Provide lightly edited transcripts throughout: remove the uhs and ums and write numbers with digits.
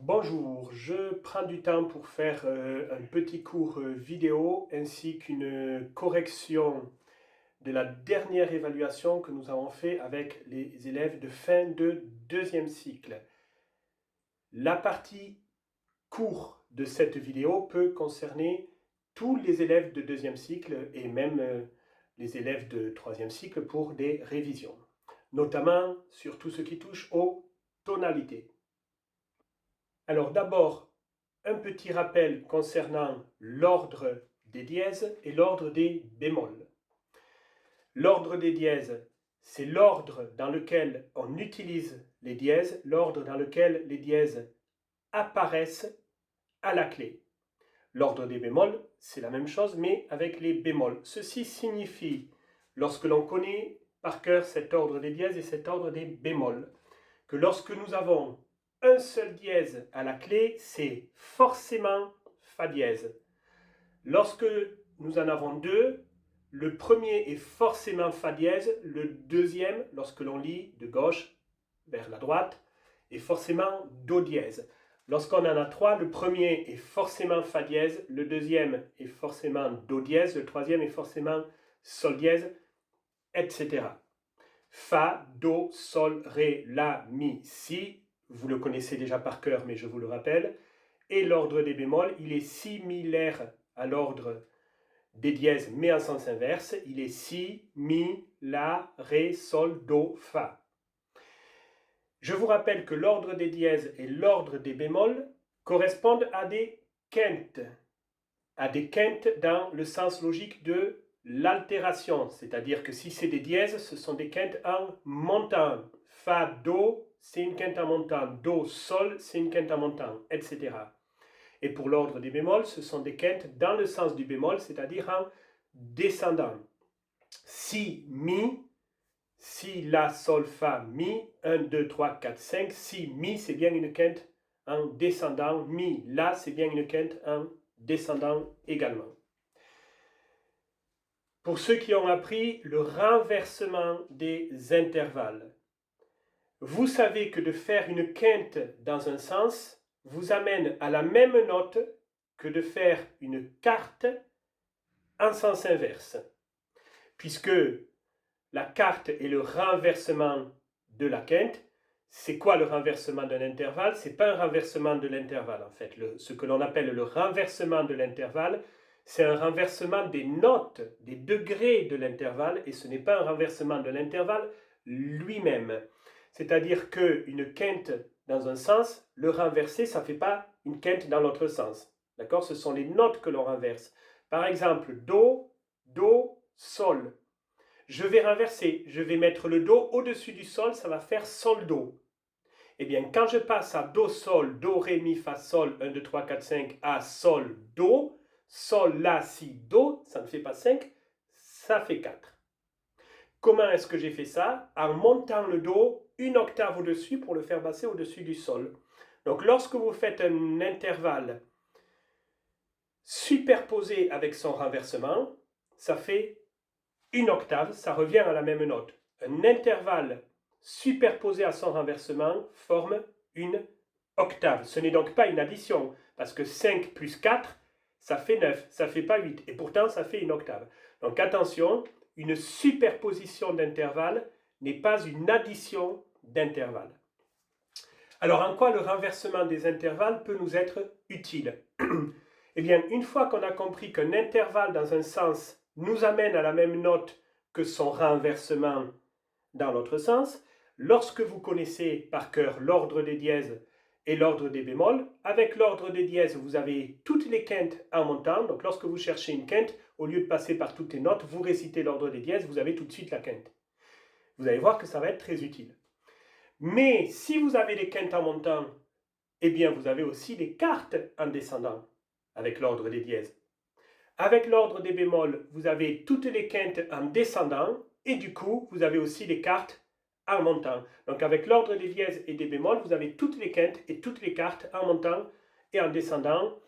Bonjour, je prends du temps pour faire un petit cours vidéo ainsi qu'une correction de la dernière évaluation que nous avons fait avec les élèves de fin de deuxième cycle. La partie cours de cette vidéo peut concerner tous les élèves de deuxième cycle et même les élèves de troisième cycle pour des révisions, notamment sur tout ce qui touche aux tonalités. Alors d'abord, un petit rappel concernant l'ordre des dièses et l'ordre des bémols. L'ordre des dièses, c'est l'ordre dans lequel on utilise les dièses, l'ordre dans lequel les dièses apparaissent à la clé. L'ordre des bémols, c'est la même chose, mais avec les bémols. Ceci signifie, lorsque l'on connaît par cœur cet ordre des dièses et cet ordre des bémols, que lorsque nous avons un seul dièse à la clé, c'est forcément Fa dièse. Lorsque nous en avons deux, le premier est forcément Fa dièse, le deuxième, lorsque l'on lit de gauche vers la droite, est forcément Do dièse. Lorsqu'on en a trois, le premier est forcément Fa dièse, le deuxième est forcément Do dièse, le troisième est forcément Sol dièse, etc. Fa, Do, Sol, Ré, La, Mi, Si. Vous le connaissez déjà par cœur, mais je vous le rappelle. Et l'ordre des bémols, il est similaire à l'ordre des dièses, mais en sens inverse. Il est Si, Mi, La, Ré, Sol, Do, Fa. Je vous rappelle que l'ordre des dièses et l'ordre des bémols correspondent à des quintes. À des quintes dans le sens logique de l'altération, c'est-à-dire que si c'est des dièses, ce sont des quintes en montant. Fa, Do, c'est une quinte en montant. Do, Sol, c'est une quinte en montant, etc. Et pour l'ordre des bémols, ce sont des quintes dans le sens du bémol, c'est-à-dire en descendant. Si, Mi, Si, La, Sol, Fa, Mi, 1, 2, 3, 4, 5. Si, Mi, c'est bien une quinte en descendant. Mi, La, c'est bien une quinte en descendant également. Pour ceux qui ont appris le renversement des intervalles, vous savez que de faire une quinte dans un sens vous amène à la même note que de faire une quarte en sens inverse, puisque la quarte est le renversement de la quinte. C'est quoi le renversement d'un intervalle? Ce n'est pas un renversement de l'intervalle en fait. Ce que l'on appelle le renversement de l'intervalle, c'est un renversement des notes, des degrés de l'intervalle, et ce n'est pas un renversement de l'intervalle lui-même. C'est-à-dire qu'une quinte dans un sens, le renverser, ça ne fait pas une quinte dans l'autre sens. D'accord? Ce sont les notes que l'on renverse. Par exemple, Do, Do, Sol. Je vais renverser, je vais mettre le Do au-dessus du Sol, ça va faire Sol, Do. Eh bien, quand je passe à Do, Sol, Do, Ré, Mi, Fa, Sol, 1, 2, 3, 4, 5, à Sol, Do, Sol, La, Si, Do, ça ne fait pas 5, ça fait 4. Comment est-ce que j'ai fait ça? En montant le Do une octave au-dessus pour le faire passer au-dessus du Sol. Donc, lorsque vous faites un intervalle superposé avec son renversement, ça fait une octave, ça revient à la même note. Un intervalle superposé à son renversement forme une octave. Ce n'est donc pas une addition, parce que 5 plus 4, ça fait 9, ça ne fait pas 8, et pourtant ça fait une octave. Donc attention, une superposition d'intervalles n'est pas une addition d'intervalles. Alors en quoi le renversement des intervalles peut nous être utile? Eh bien, une fois qu'on a compris qu'un intervalle dans un sens nous amène à la même note que son renversement dans l'autre sens, lorsque vous connaissez par cœur l'ordre des dièses et l'ordre des bémols, avec l'ordre des dièses, vous avez toutes les quintes en montant. Donc lorsque vous cherchez une quinte, au lieu de passer par toutes les notes, vous récitez l'ordre des dièses, vous avez tout de suite la quinte. Vous allez voir que ça va être très utile. Mais si vous avez les quintes en montant, eh bien vous avez aussi les quartes en descendant avec l'ordre des dièses. Avec l'ordre des bémols, vous avez toutes les quintes en descendant et du coup, vous avez aussi les quartes en montant. Donc avec l'ordre des dièses et des bémols, vous avez toutes les quintes et toutes les quartes en montant et en descendant,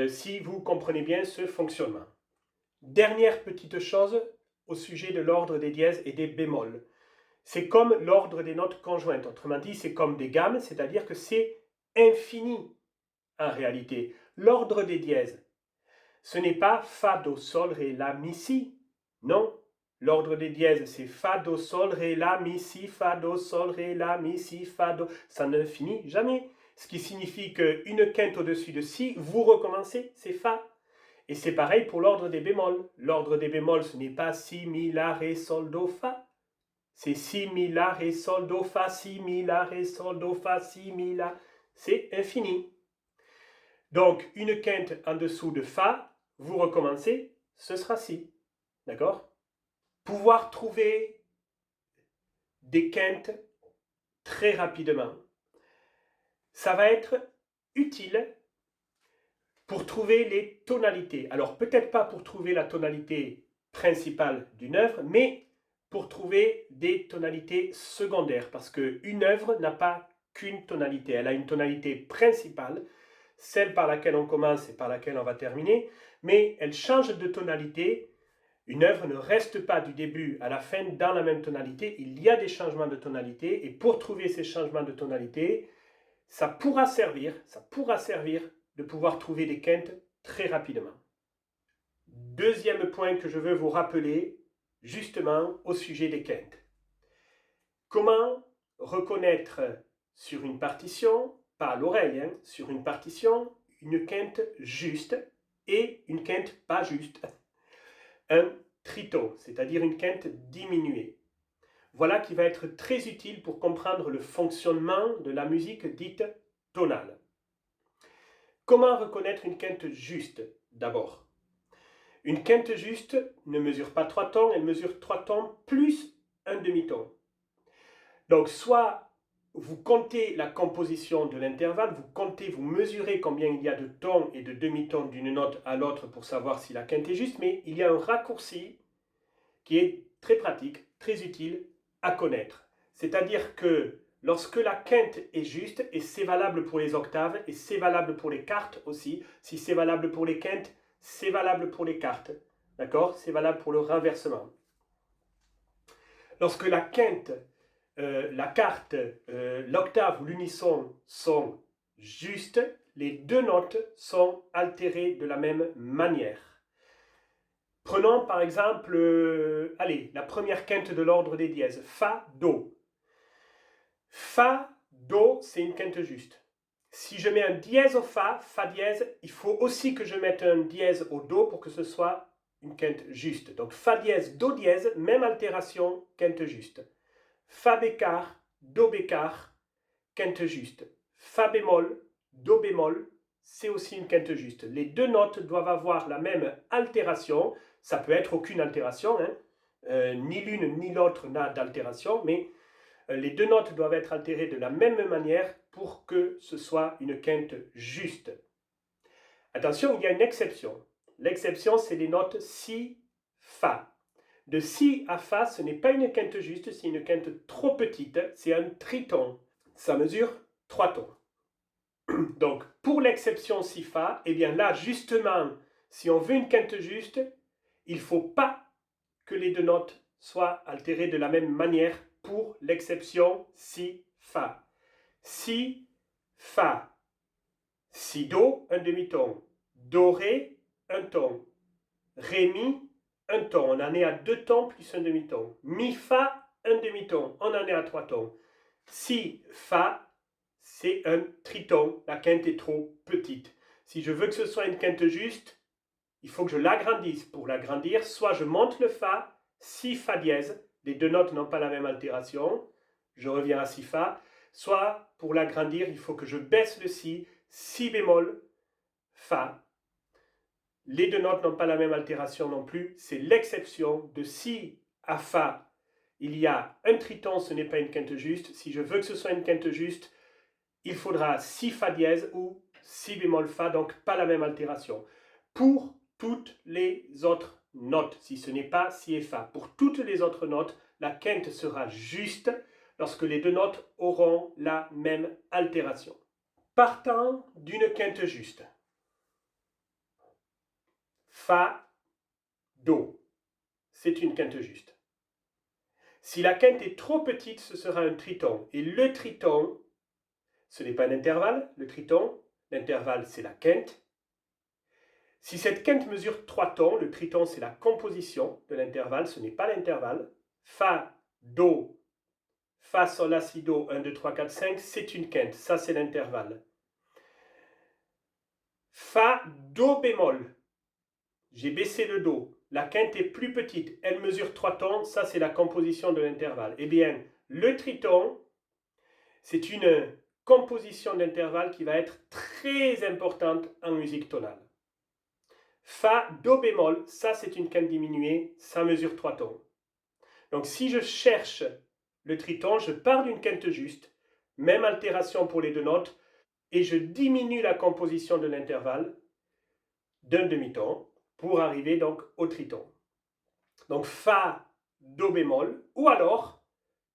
si vous comprenez bien ce fonctionnement. Dernière petite chose au sujet de l'ordre des dièses et des bémols. C'est comme l'ordre des notes conjointes. Autrement dit, c'est comme des gammes, c'est-à-dire que c'est infini en réalité. L'ordre des dièses, ce n'est pas Fa, Do, Sol, Ré, La, Mi, Si. Non, l'ordre des dièses, c'est Fa, Do, Sol, Ré, La, Mi, Si, Fa, Do, Sol, Ré, La, Mi, Si, Fa, Do. Ça ne finit jamais. Ce qui signifie qu'une quinte au-dessus de Si, vous recommencez, c'est Fa. Et c'est pareil pour l'ordre des bémols. L'ordre des bémols, ce n'est pas Si, Mi, La, Ré, Sol, Do, Fa. C'est Si, Mi, La, Ré, Sol, Do, Fa, Si, Mi, La, Ré, Sol, Do, Fa, Si, Mi, La. C'est infini. Donc, une quinte en dessous de Fa, vous recommencez, ce sera Si. D'accord? Pouvoir trouver des quintes très rapidement, ça va être utile pour trouver les tonalités. Alors, peut-être pas pour trouver la tonalité principale d'une œuvre, mais pour trouver des tonalités secondaires, parce qu'une œuvre n'a pas qu'une tonalité. Elle a une tonalité principale, celle par laquelle on commence et par laquelle on va terminer, mais elle change de tonalité. Une œuvre ne reste pas du début à la fin dans la même tonalité, il y a des changements de tonalité, et pour trouver ces changements de tonalité, ça pourra servir de pouvoir trouver des quintes très rapidement. Deuxième point que je veux vous rappeler, justement au sujet des quintes. Comment reconnaître sur une partition, pas à l'oreille, sur une partition, une quinte juste et une quinte pas juste. Un triton, c'est-à-dire une quinte diminuée. Voilà qui va être très utile pour comprendre le fonctionnement de la musique dite tonale. Comment reconnaître une quinte juste d'abord? Une quinte juste ne mesure pas 3 tons, elle mesure 3 tons plus un demi-ton. Donc soit vous comptez la composition de l'intervalle, vous mesurez combien il y a de tons et de demi-tons d'une note à l'autre pour savoir si la quinte est juste, mais il y a un raccourci qui est très pratique, très utile à connaître. C'est-à-dire que lorsque la quinte est juste, et c'est valable pour les octaves, et c'est valable pour les quartes aussi, si c'est valable pour les quintes, c'est valable pour les quartes. D'accord? C'est valable pour le renversement. Lorsque la quinte, la quarte, l'octave ou l'unisson sont justes, les deux notes sont altérées de la même manière. Prenons par exemple, la première quinte de l'ordre des dièses, Fa, Do. Fa, Do, c'est une quinte juste. Si je mets un dièse au Fa, Fa dièse, il faut aussi que je mette un dièse au Do pour que ce soit une quinte juste. Donc Fa dièse, Do dièse, même altération, quinte juste. Fa bécard, Do bécard, quinte juste. Fa bémol, Do bémol, c'est aussi une quinte juste. Les deux notes doivent avoir la même altération. Ça peut être aucune altération, ni l'une ni l'autre n'a d'altération, mais les deux notes doivent être altérées de la même manière pour que ce soit une quinte juste. Attention, il y a une exception. L'exception, c'est les notes Si, Fa. De Si à Fa, ce n'est pas une quinte juste, c'est une quinte trop petite, c'est un triton. Ça mesure 3 tons. Donc, pour l'exception Si, Fa, eh bien là, justement, si on veut une quinte juste, il ne faut pas que les deux notes soient altérées de la même manière pour l'exception Si, Fa. Si, Fa. Si, Do, un demi-ton. Do, Ré, un ton. Ré, Mi, un ton. On en est à 2 tons plus un demi-ton. Mi, Fa, un demi-ton. On en est à 3 tons. Si, Fa, c'est un triton. La quinte est trop petite. Si je veux que ce soit une quinte juste, il faut que je l'agrandisse. Pour l'agrandir, soit je monte le Fa, Si, Fa dièse, les deux notes n'ont pas la même altération, je reviens à Si, Fa, soit pour l'agrandir, il faut que je baisse le Si, Si bémol, Fa. Les deux notes n'ont pas la même altération non plus, c'est l'exception de Si à Fa. Il y a un triton, ce n'est pas une quinte juste. Si je veux que ce soit une quinte juste, il faudra Si, Fa dièse ou Si bémol, Fa, donc pas la même altération. Pour toutes les autres notes, si ce n'est pas Si et Fa. Pour toutes les autres notes, la quinte sera juste lorsque les deux notes auront la même altération. Partant d'une quinte juste, Fa, Do, c'est une quinte juste. Si la quinte est trop petite, ce sera un triton. Et le triton, ce n'est pas un intervalle, le triton. L'intervalle, c'est la quinte. Si cette quinte mesure 3 tons, le triton, c'est la composition de l'intervalle, ce n'est pas l'intervalle. Fa, Do, Fa, Sol, La, Si, Do, 1, 2, 3, 4, 5, c'est une quinte, ça c'est l'intervalle. Fa, Do bémol, j'ai baissé le Do, la quinte est plus petite, elle mesure 3 tons, ça c'est la composition de l'intervalle. Eh bien, le triton, c'est une composition d'intervalle qui va être très importante en musique tonale. Fa, Do bémol, ça c'est une quinte diminuée, ça mesure 3 tons. Donc si je cherche le triton, je pars d'une quinte juste, même altération pour les deux notes, et je diminue la composition de l'intervalle d'un demi-ton pour arriver donc au triton. Donc Fa, Do bémol, ou alors,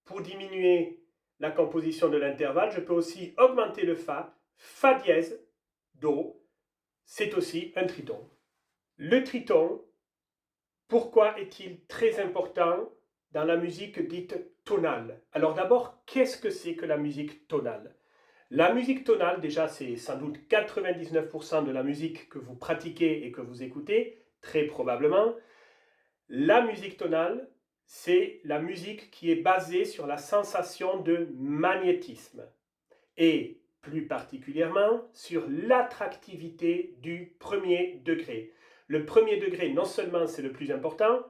pour diminuer la composition de l'intervalle, je peux aussi augmenter le Fa, Fa dièse, Do, c'est aussi un triton. Le triton, pourquoi est-il très important dans la musique dite tonale? Alors d'abord, qu'est-ce que c'est que la musique tonale? La musique tonale, déjà, c'est sans doute 99% de la musique que vous pratiquez et que vous écoutez, très probablement. La musique tonale, c'est la musique qui est basée sur la sensation de magnétisme et plus particulièrement sur l'attractivité du premier degré. Le premier degré, non seulement c'est le plus important,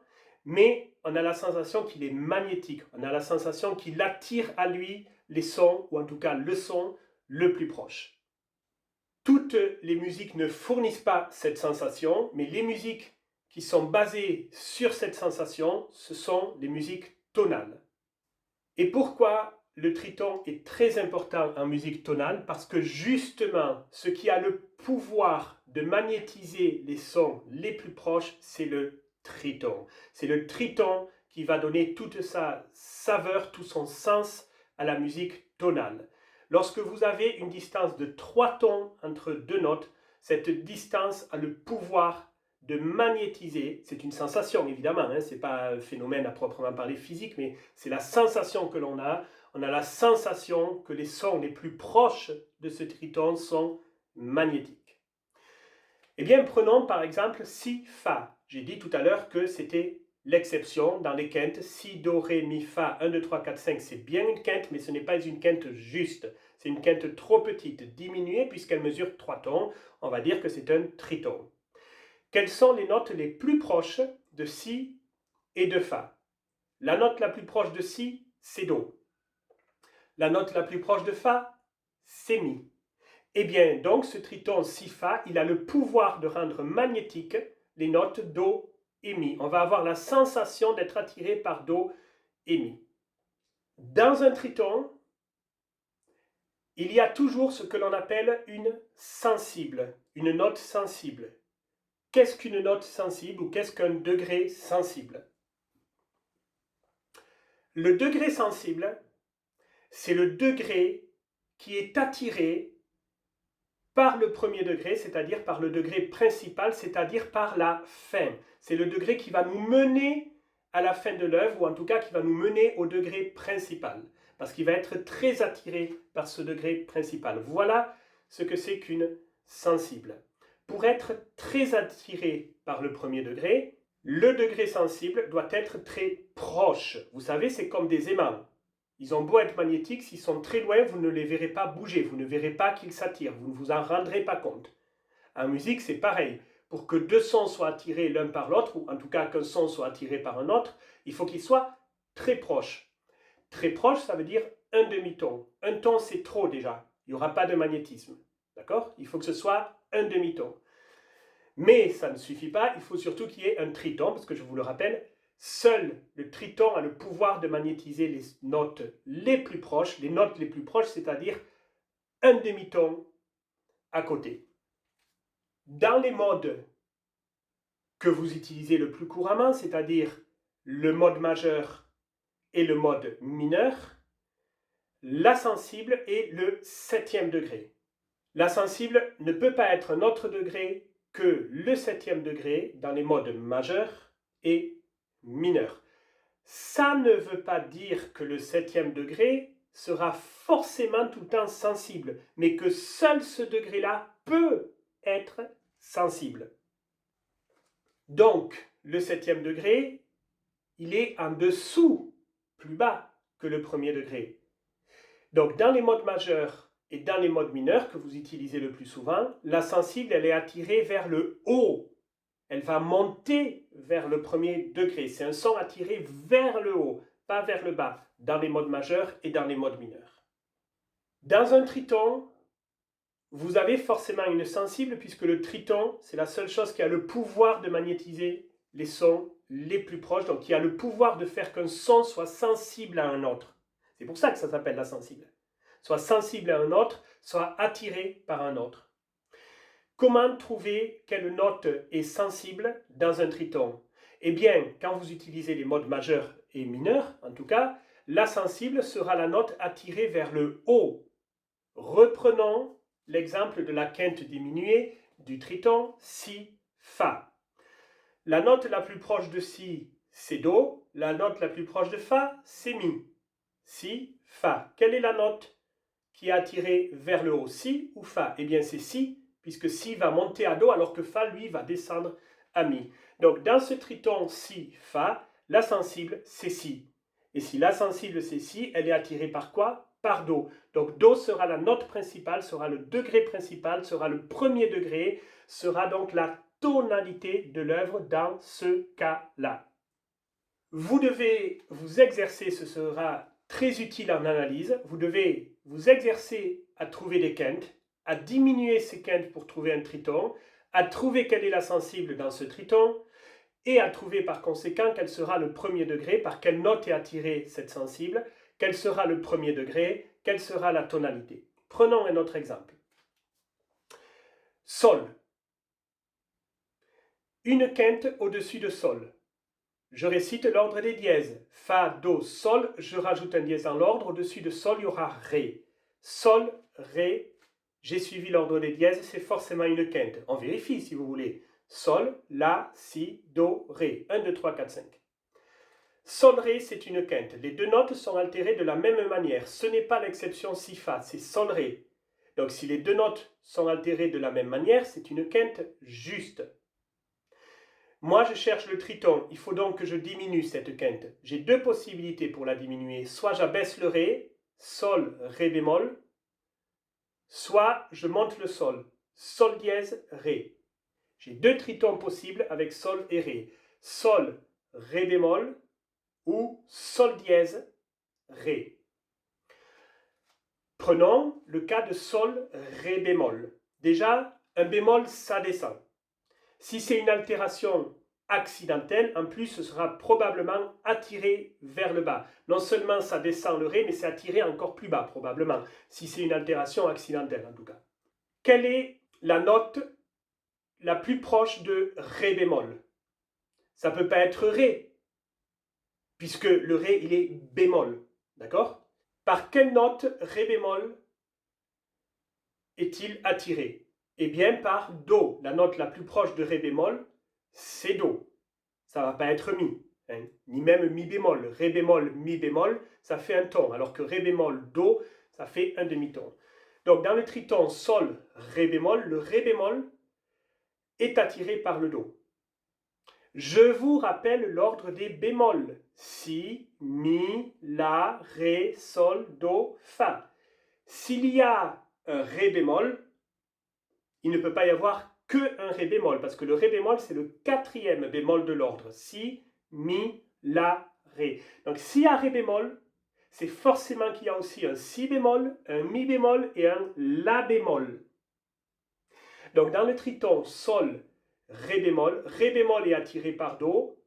mais on a la sensation qu'il est magnétique, on a la sensation qu'il attire à lui les sons, ou en tout cas le son le plus proche. Toutes les musiques ne fournissent pas cette sensation, mais les musiques qui sont basées sur cette sensation, ce sont les musiques tonales. Et pourquoi le triton est très important en musique tonale? Parce que justement, ce qui a le pouvoir de magnétiser les sons les plus proches, c'est le triton. C'est le triton qui va donner toute sa saveur, tout son sens à la musique tonale. Lorsque vous avez une distance de 3 tons entre deux notes, cette distance a le pouvoir de magnétiser, c'est une sensation évidemment, hein, ce n'est pas un phénomène à proprement parler physique, mais c'est la sensation que l'on a. On a la sensation que les sons les plus proches de ce triton sont magnétiques. Eh bien, prenons par exemple Si, Fa. J'ai dit tout à l'heure que c'était l'exception dans les quintes. Si, Do, Ré, Mi, Fa, 1, 2, 3, 4, 5, c'est bien une quinte, mais ce n'est pas une quinte juste. C'est une quinte trop petite, diminuée, puisqu'elle mesure 3 tons. On va dire que c'est un triton. Quelles sont les notes les plus proches de Si et de Fa? La note la plus proche de Si, c'est Do. La note la plus proche de Fa, c'est Mi. Eh bien, donc, ce triton Si-Fa, il a le pouvoir de rendre magnétiques les notes Do et Mi. On va avoir la sensation d'être attiré par Do et Mi. Dans un triton, il y a toujours ce que l'on appelle une sensible, une note sensible. Qu'est-ce qu'une note sensible ou qu'est-ce qu'un degré sensible? Le degré sensible, c'est le degré qui est attiré par le premier degré, c'est-à-dire par le degré principal, c'est-à-dire par la fin. C'est le degré qui va nous mener à la fin de l'œuvre, ou en tout cas qui va nous mener au degré principal, parce qu'il va être très attiré par ce degré principal. Voilà ce que c'est qu'une sensible. Pour être très attiré par le premier degré, le degré sensible doit être très proche. Vous savez, c'est comme des aimants. Ils ont beau être magnétiques, s'ils sont très loin, vous ne les verrez pas bouger, vous ne verrez pas qu'ils s'attirent, vous ne vous en rendrez pas compte. En musique, c'est pareil. Pour que deux sons soient attirés l'un par l'autre, ou en tout cas qu'un son soit attiré par un autre, il faut qu'ils soient très proches. Très proche, ça veut dire un demi-ton. Un ton, c'est trop déjà. Il n'y aura pas de magnétisme. D'accord? Il faut que ce soit un demi-ton. Mais ça ne suffit pas, il faut surtout qu'il y ait un triton, parce que je vous le rappelle, seul le triton a le pouvoir de magnétiser les notes les plus proches, c'est-à-dire un demi-ton à côté. Dans les modes que vous utilisez le plus couramment, c'est-à-dire le mode majeur et le mode mineur, la sensible est le 7e degré. La sensible ne peut pas être un autre degré que le 7e degré dans les modes majeurs et mineurs. Ça ne veut pas dire que le 7e degré sera forcément tout le temps sensible, mais que seul ce degré-là peut être sensible. Donc, le 7e degré, il est en dessous, plus bas que le 1er degré. Donc, dans les modes majeurs et dans les modes mineurs que vous utilisez le plus souvent, la sensible, elle est attirée vers le haut. Elle va monter vers le 1er degré. C'est un son attiré vers le haut, pas vers le bas, dans les modes majeurs et dans les modes mineurs. Dans un triton, vous avez forcément une sensible puisque le triton, c'est la seule chose qui a le pouvoir de magnétiser les sons les plus proches, donc qui a le pouvoir de faire qu'un son soit sensible à un autre. C'est pour ça que ça s'appelle la sensible. Soit sensible à un autre, soit attiré par un autre. Comment trouver quelle note est sensible dans un triton? Eh bien, quand vous utilisez les modes majeurs et mineurs, en tout cas, la sensible sera la note attirée vers le haut. Reprenons l'exemple de la quinte diminuée du triton Si, Fa. La note la plus proche de Si, c'est Do. La note la plus proche de Fa, c'est Mi. Si, Fa. Quelle est la note qui est attirée vers le haut, Si ou Fa? Eh bien, c'est Si, puisque Si va monter à Do, alors que Fa, lui, va descendre à Mi. Donc, dans ce triton Si, Fa, la sensible, c'est Si. Et si la sensible, c'est Si, elle est attirée par quoi? Par Do. Donc, Do sera la note principale, sera le degré principal, sera le 1er degré, sera donc la tonalité de l'œuvre dans ce cas-là. Vous devez vous exercer, ce sera très utile en analyse, vous devez vous exercer à trouver des quintes, à diminuer ces quintes pour trouver un triton, à trouver quelle est la sensible dans ce triton, et à trouver par conséquent quel sera le 1er degré, par quelle note est attirée cette sensible, quel sera le 1er degré, quelle sera la tonalité. Prenons un autre exemple. Sol. Une quinte au-dessus de Sol. Je récite l'ordre des dièses. Fa, Do, Sol, je rajoute un dièse dans l'ordre. Au-dessus de Sol, il y aura Ré. Sol, Ré, j'ai suivi l'ordre des dièses, c'est forcément une quinte. On vérifie si vous voulez. Sol, La, Si, Do, Ré. 1, 2, 3, 4, 5. Sol, Ré, c'est une quinte. Les deux notes sont altérées de la même manière. Ce n'est pas l'exception Si, Fa, c'est Sol, Ré. Donc si les deux notes sont altérées de la même manière, c'est une quinte juste. Moi, je cherche le triton. Il faut donc que je diminue cette quinte. J'ai deux possibilités pour la diminuer. Soit j'abaisse le Ré, Sol, Ré bémol, soit je monte le Sol, Sol dièse, Ré. J'ai deux tritons possibles avec Sol et Ré. Sol, Ré bémol ou Sol dièse, Ré. Prenons le cas de Sol, Ré bémol. Déjà, un bémol, ça descend. Si c'est une altération accidentelle, en plus, ce sera probablement attiré vers le bas. Non seulement ça descend le Ré, mais c'est attiré encore plus bas, probablement, si c'est une altération accidentelle, en tout cas. Quelle est la note la plus proche de Ré bémol? Ça ne peut pas être Ré, puisque le Ré, il est bémol, d'accord? Par quelle note Ré bémol est-il attiré? Eh bien, par Do. La note la plus proche de Ré bémol, c'est Do. Ça ne va pas être Mi, hein, ni même Mi bémol. Ré bémol, Mi bémol, ça fait un ton, alors que Ré bémol, Do, ça fait un demi-ton. Donc, dans le triton Sol, Ré bémol, le Ré bémol est attiré par le Do. Je vous rappelle l'ordre des bémols. Si, Mi, La, Ré, Sol, Do, Fa. S'il y a un Ré bémol, il ne peut pas y avoir qu'un Ré bémol, parce que le Ré bémol, c'est le 4e bémol de l'ordre. Si, Mi, La, Ré. Donc s'il y a Ré bémol, c'est forcément qu'il y a aussi un Si bémol, un Mi bémol et un La bémol. Donc dans le triton Sol, Ré bémol est attiré par Do.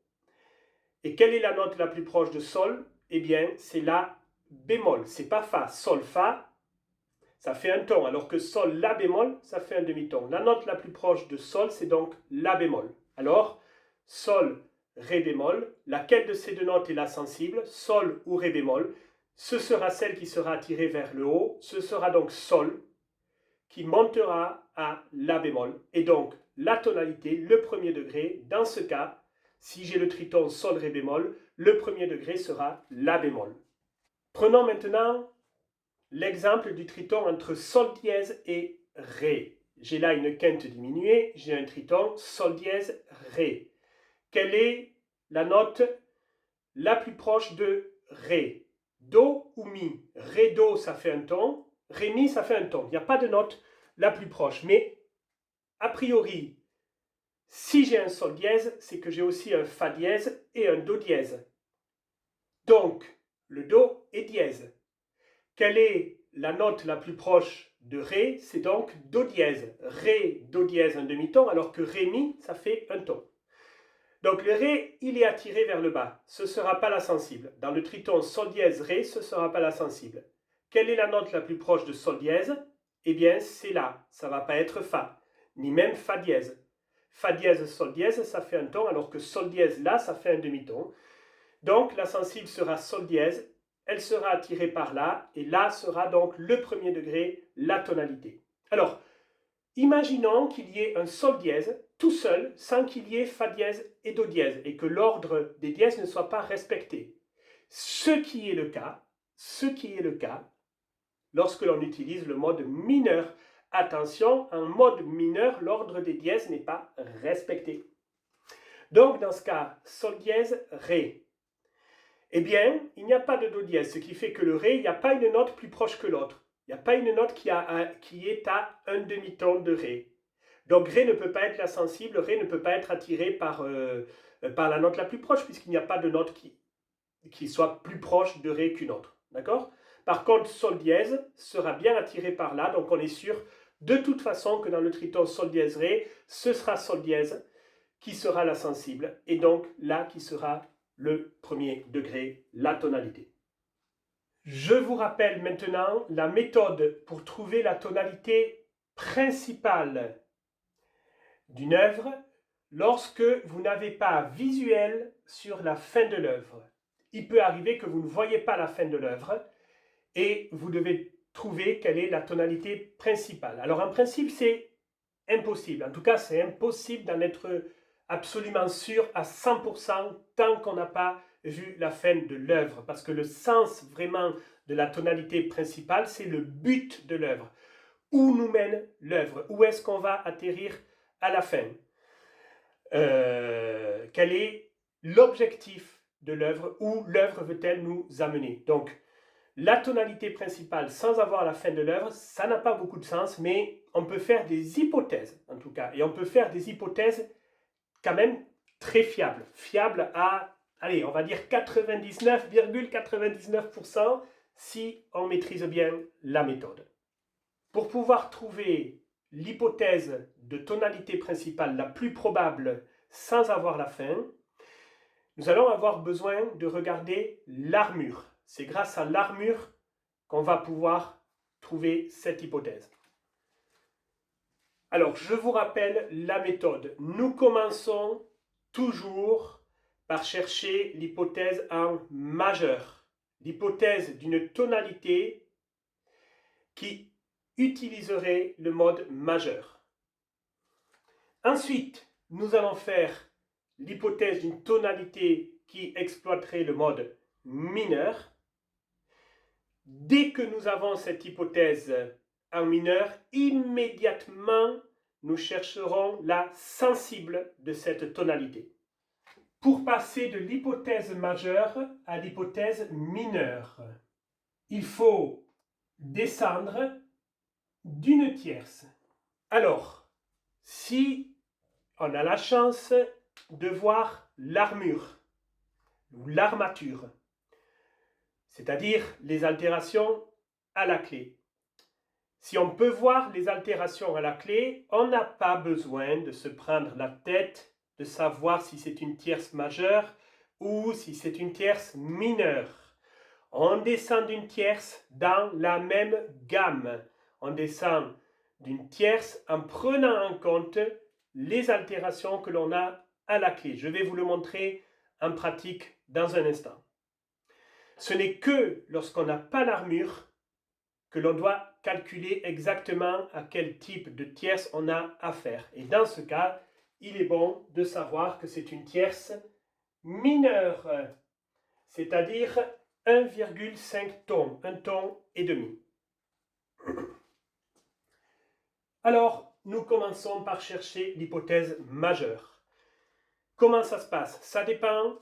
Et quelle est la note la plus proche de Sol? Eh bien, c'est La bémol. C'est pas Fa. Sol, Fa, ça fait un ton, alors que Sol, La bémol, ça fait un demi-ton. La note la plus proche de Sol, c'est donc La bémol. Alors, Sol, Ré bémol, laquelle de ces deux notes est la sensible, Sol ou Ré bémol? Ce sera celle qui sera attirée vers le haut, ce sera donc Sol, qui montera à La bémol. Et donc, la tonalité, le 1er degré, dans ce cas, si j'ai le triton Sol, Ré bémol, le 1er degré sera La bémol. Prenons maintenant l'exemple du triton entre sol dièse et ré. J'ai là une quinte diminuée, j'ai un triton sol dièse ré. Quelle est la note la plus proche de ré? Do ou mi? Ré do ça fait un ton, ré mi ça fait un ton. Il n'y a pas de note la plus proche, mais a priori, si j'ai un sol dièse, c'est que j'ai aussi un fa dièse et un do dièse. Donc, le do est dièse. Quelle est la note la plus proche de ré? C'est donc do dièse. Ré, do dièse, un demi-ton, alors que ré mi, ça fait un ton. Donc le ré, il est attiré vers le bas. Ce ne sera pas la sensible. Dans le triton sol dièse ré, ce ne sera pas la sensible. Quelle est la note la plus proche de sol dièse? Eh bien, c'est là. Ça ne va pas être fa, ni même fa dièse. Fa dièse, sol dièse, ça fait un ton, alors que sol dièse, là, ça fait un demi-ton. Donc la sensible sera sol dièse, elle sera attirée par là, et là sera donc le premier degré, la tonalité. Alors, imaginons qu'il y ait un sol dièse tout seul, sans qu'il y ait fa dièse et do dièse, et que l'ordre des dièses ne soit pas respecté. Ce qui est le cas lorsque l'on utilise le mode mineur. Attention, en mode mineur, l'ordre des dièses n'est pas respecté. Donc dans ce cas, sol dièse, ré. Eh bien, il n'y a pas de do dièse, ce qui fait que le ré, il n'y a pas une note plus proche que l'autre. Il n'y a pas une note qui est à un demi-ton de ré. Donc ré ne peut pas être la sensible, ré ne peut pas être attiré par la note la plus proche, puisqu'il n'y a pas de note qui soit plus proche de ré qu'une autre. D'accord? Par contre, sol dièse sera bien attiré par là, donc on est sûr de toute façon que dans le triton sol dièse ré, ce sera sol dièse qui sera la sensible, et donc là qui sera le premier degré, la tonalité. Je vous rappelle maintenant la méthode pour trouver la tonalité principale d'une œuvre lorsque vous n'avez pas visuel sur la fin de l'œuvre. Il peut arriver que vous ne voyez pas la fin de l'œuvre et vous devez trouver quelle est la tonalité principale. Alors en principe, c'est impossible. En tout cas, c'est impossible d'en être absolument sûr à 100% tant qu'on n'a pas vu la fin de l'œuvre. Parce que le sens vraiment de la tonalité principale, c'est le but de l'œuvre. Où nous mène l'œuvre? Où est-ce qu'on va atterrir à la fin? Quel est l'objectif de l'œuvre? Où l'œuvre veut-elle nous amener? Donc, la tonalité principale sans avoir la fin de l'œuvre, ça n'a pas beaucoup de sens, mais on peut faire des hypothèses, en tout cas. Et on peut faire des hypothèses quand même très fiables. Fiables à, allez, on va dire 99,99% si on maîtrise bien la méthode. Pour pouvoir trouver l'hypothèse de tonalité principale la plus probable sans avoir la fin, nous allons avoir besoin de regarder l'armure. C'est grâce à l'armure qu'on va pouvoir trouver cette hypothèse. Alors, je vous rappelle la méthode. Nous commençons toujours par chercher l'hypothèse en majeur. L'hypothèse d'une tonalité qui utiliserait le mode majeur. Ensuite, nous allons faire l'hypothèse d'une tonalité qui exploiterait le mode mineur. Dès que nous avons cette hypothèse en mineur, immédiatement, nous chercherons la sensible de cette tonalité. Pour passer de l'hypothèse majeure à l'hypothèse mineure, il faut descendre d'une tierce. Alors, si on a la chance de voir l'armure ou l'armature, c'est-à-dire les altérations à la clé. Si on peut voir les altérations à la clé, on n'a pas besoin de se prendre la tête de savoir si c'est une tierce majeure ou si c'est une tierce mineure. On descend d'une tierce dans la même gamme. On descend d'une tierce en prenant en compte les altérations que l'on a à la clé. Je vais vous le montrer en pratique dans un instant. Ce n'est que lorsqu'on n'a pas l'armure que l'on doit calculer exactement à quel type de tierce on a affaire. Et dans ce cas, il est bon de savoir que c'est une tierce mineure, c'est-à-dire 1,5 ton, un ton et demi. Alors, nous commençons par chercher l'hypothèse majeure. Comment ça se passe? Ça dépend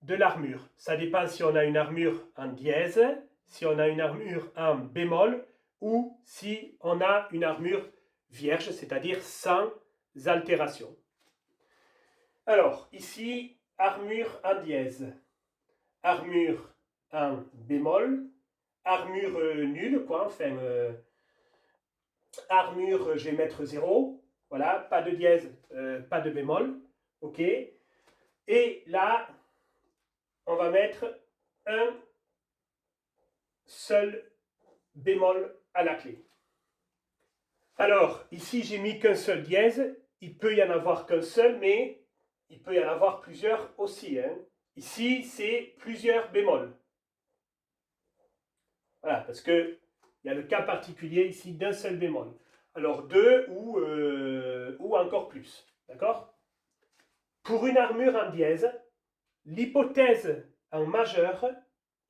de l'armure. Ça dépend si on a une armure en dièse, si on a une armure en bémol, ou si on a une armure vierge, c'est-à-dire sans altération. Alors, ici, armure en dièse, armure en bémol, armure nulle, quoi, enfin, armure, je vais mettre 0, voilà, pas de dièse, pas de bémol, ok. Et là, on va mettre un seul bémol à la clé. Alors, ici, j'ai mis qu'un seul dièse, il peut y en avoir qu'un seul, mais il peut y en avoir plusieurs aussi, hein. Ici, c'est plusieurs bémols. Voilà, parce qu'il y a le cas particulier ici d'un seul bémol. Alors, deux ou encore plus, d'accord? Pour une armure en dièse, l'hypothèse en majeur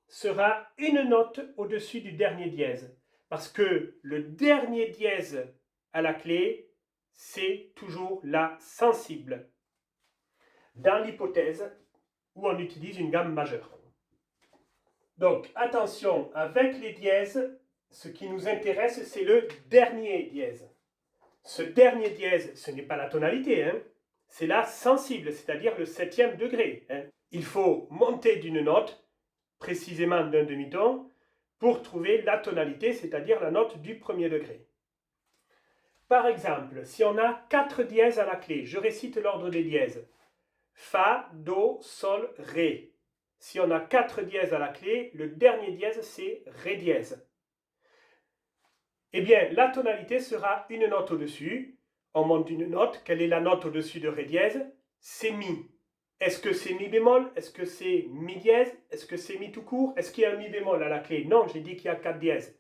sera une note au-dessus du dernier dièse. Parce que le dernier dièse à la clé, c'est toujours la sensible. Dans l'hypothèse où on utilise une gamme majeure. Donc, attention, avec les dièses, ce qui nous intéresse, c'est le dernier dièse. Ce dernier dièse, ce n'est pas la tonalité, hein, c'est la sensible, c'est-à-dire le 7e degré. Hein. Il faut monter d'une note, précisément d'un demi-ton, pour trouver la tonalité, c'est-à-dire la note du 1er degré. Par exemple, si on a 4 dièses à la clé, je récite l'ordre des dièses. Fa, Do, Sol, Ré. Si on a 4 dièses à la clé, le dernier dièse, c'est Ré dièse. Eh bien, la tonalité sera une note au-dessus. On monte une note. Quelle est la note au-dessus de Ré dièse? C'est Mi. Est-ce que c'est Mi bémol? Est-ce que c'est Mi dièse? Est-ce que c'est Mi tout court? Est-ce qu'il y a un Mi bémol à la clé? Non, j'ai dit qu'il y a 4 dièses.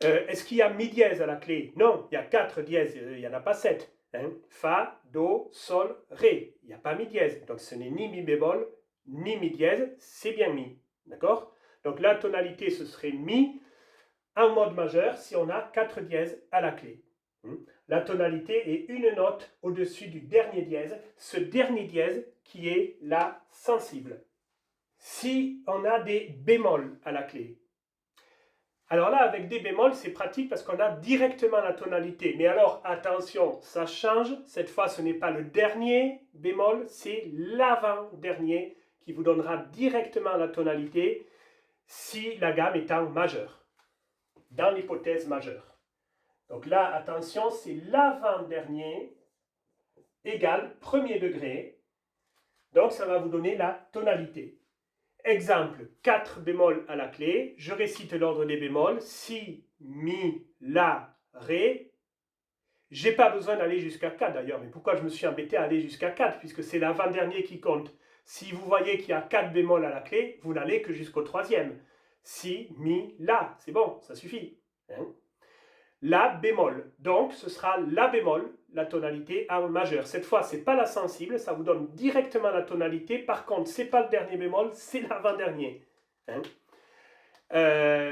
Est-ce qu'il y a Mi dièse à la clé? Non, il y a 4 dièses, il n'y en a pas 7. Hein? Fa, Do, Sol, Ré. Il n'y a pas Mi dièse. Donc ce n'est ni Mi bémol, ni Mi dièse, c'est bien Mi. D'accord? Donc la tonalité, ce serait Mi en mode majeur si on a 4 dièses à la clé. La tonalité est une note au-dessus du dernier dièse, ce dernier dièse qui est la sensible. Si on a des bémols à la clé, alors là, avec des bémols, c'est pratique parce qu'on a directement la tonalité. Mais alors, attention, ça change. Cette fois, ce n'est pas le dernier bémol, c'est l'avant-dernier qui vous donnera directement la tonalité si la gamme est en majeur, dans l'hypothèse majeure. Donc là, attention, c'est l'avant-dernier égale 1er degré. Donc, ça va vous donner la tonalité. Exemple, 4 bémols à la clé, je récite l'ordre des bémols, Si, Mi, La, Ré. J'ai pas besoin d'aller jusqu'à 4 d'ailleurs, mais pourquoi je me suis embêté à aller jusqu'à 4 puisque c'est l'avant-dernier qui compte. Si vous voyez qu'il y a 4 bémols à la clé, vous n'allez que jusqu'au 3e. Si, Mi, La, c'est bon, ça suffit. Hein? La bémol, donc ce sera La bémol, la tonalité en majeur. Cette fois, ce n'est pas la sensible, ça vous donne directement la tonalité. Par contre, ce n'est pas le dernier bémol, c'est l'avant-dernier. Hein?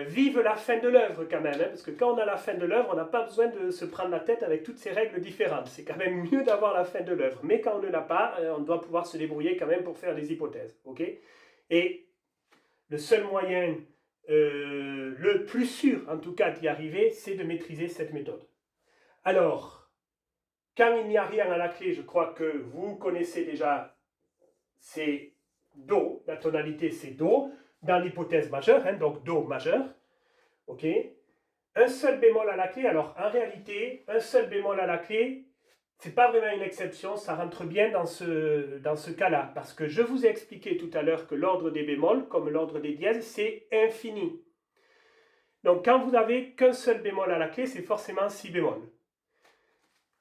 Vive la fin de l'œuvre quand même, hein, parce que quand on a la fin de l'œuvre, on n'a pas besoin de se prendre la tête avec toutes ces règles différentes. C'est quand même mieux d'avoir la fin de l'œuvre. Mais quand on ne l'a pas, on doit pouvoir se débrouiller quand même pour faire des hypothèses. Okay? Et le seul moyen, le plus sûr en tout cas d'y arriver, c'est de maîtriser cette méthode. Alors, quand il n'y a rien à la clé, je crois que vous connaissez déjà, c'est Do, la tonalité c'est Do, dans l'hypothèse majeure, hein, donc Do majeur, ok. Un seul bémol à la clé, alors en réalité, un seul bémol à la clé, c'est pas vraiment une exception, ça rentre bien dans ce cas-là, parce que je vous ai expliqué tout à l'heure que l'ordre des bémols, comme l'ordre des dièses, c'est infini. Donc quand vous n'avez qu'un seul bémol à la clé, c'est forcément si bémol.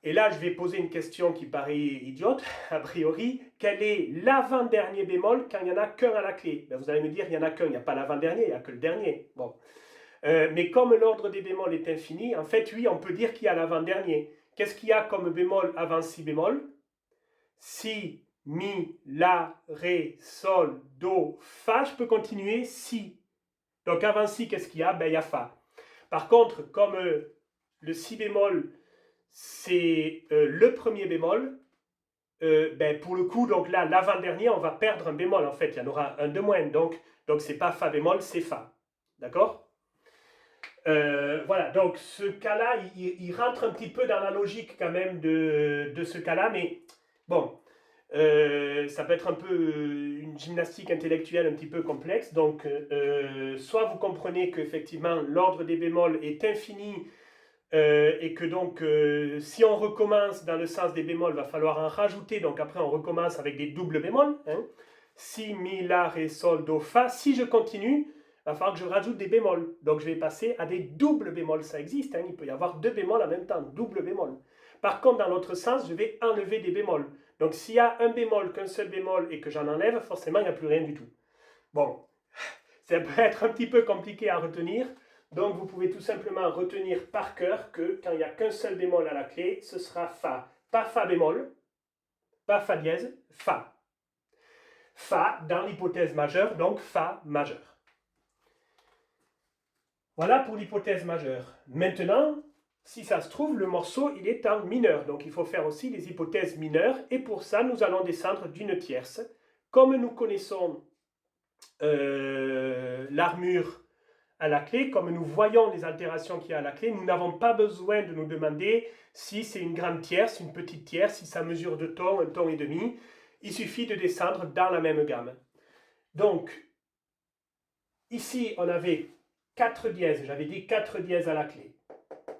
Et là, je vais poser une question qui paraît idiote, a priori. Quel est l'avant-dernier bémol quand il n'y en a qu'un à la clé? Ben, vous allez me dire, il n'y en a qu'un, il n'y a pas l'avant-dernier, il n'y a que le dernier. Bon. Mais comme l'ordre des bémols est infini, en fait, oui, on peut dire qu'il y a l'avant-dernier. Qu'est-ce qu'il y a comme bémol avant si bémol? Si, Mi, La, Ré, Sol, Do, Fa, je peux continuer Si. Donc avant Si, qu'est-ce qu'il y a? Ben, il y a Fa. Par contre, comme le si bémol, c'est le premier bémol, ben, pour le coup, donc là, l'avant-dernier, on va perdre un bémol en fait, il y en aura un de moins, donc c'est pas fa bémol, c'est fa. D'accord? Voilà, donc ce cas-là, il rentre un petit peu dans la logique quand même de ce cas-là, mais bon, ça peut être un peu une gymnastique intellectuelle un petit peu complexe. Donc, soit vous comprenez qu'effectivement l'ordre des bémols est infini et que donc si on recommence dans le sens des bémols, il va falloir en rajouter. Donc après, on recommence avec des doubles bémols. Hein. Si, mi, la, ré, sol, do, fa. Si je continue, il va falloir que je rajoute des bémols. Donc je vais passer à des doubles bémols. Ça existe, hein. Il peut y avoir deux bémols en même temps, double bémol. Par contre, dans l'autre sens, je vais enlever des bémols. Donc s'il y a un bémol, qu'un seul bémol et que j'en enlève, forcément, il n'y a plus rien du tout. Bon, ça peut être un petit peu compliqué à retenir. Donc vous pouvez tout simplement retenir par cœur que quand il n'y a qu'un seul bémol à la clé, ce sera fa. Pas fa bémol, pas fa dièse, fa. Fa dans l'hypothèse majeure, donc fa majeur. Voilà pour l'hypothèse majeure. Maintenant, si ça se trouve, le morceau il est en mineur. Donc il faut faire aussi les hypothèses mineures. Et pour ça, nous allons descendre d'une tierce. Comme nous connaissons l'armure à la clé, comme nous voyons les altérations qu'il y a à la clé, nous n'avons pas besoin de nous demander si c'est une grande tierce, une petite tierce, si ça mesure 2 tons, 1 ton et demi. Il suffit de descendre dans la même gamme. Donc, ici, on avait 4 dièses. J'avais dit 4 dièses à la clé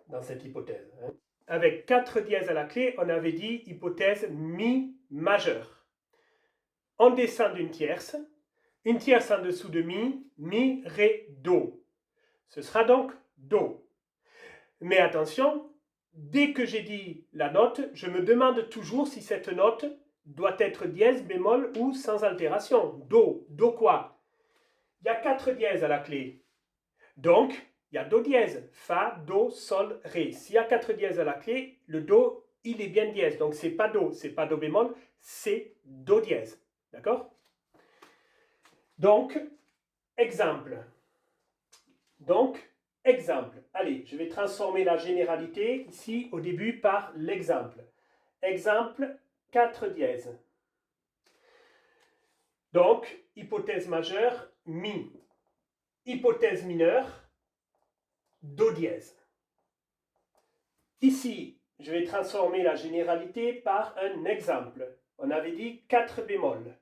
dans cette hypothèse. Hein. Avec 4 dièses à la clé, on avait dit hypothèse mi majeure. On descend d'une tierce. Une tierce en dessous de mi, ré, do. Ce sera donc do. Mais attention, dès que j'ai dit la note, je me demande toujours si cette note doit être dièse, bémol ou sans altération. Do. Do quoi? Il y a 4 dièses à la clé. Donc, il y a do dièse. Fa, do, sol, ré. S'il y a 4 dièses à la clé, le do, il est bien dièse. Donc, c'est pas do bémol, c'est do dièse. D'accord? Donc, exemple. Allez, je vais transformer la généralité ici au début par l'exemple. Exemple, 4 dièses. Donc, hypothèse majeure, mi. Hypothèse mineure, do dièse. Ici, je vais transformer la généralité par un exemple. On avait dit 4 bémols.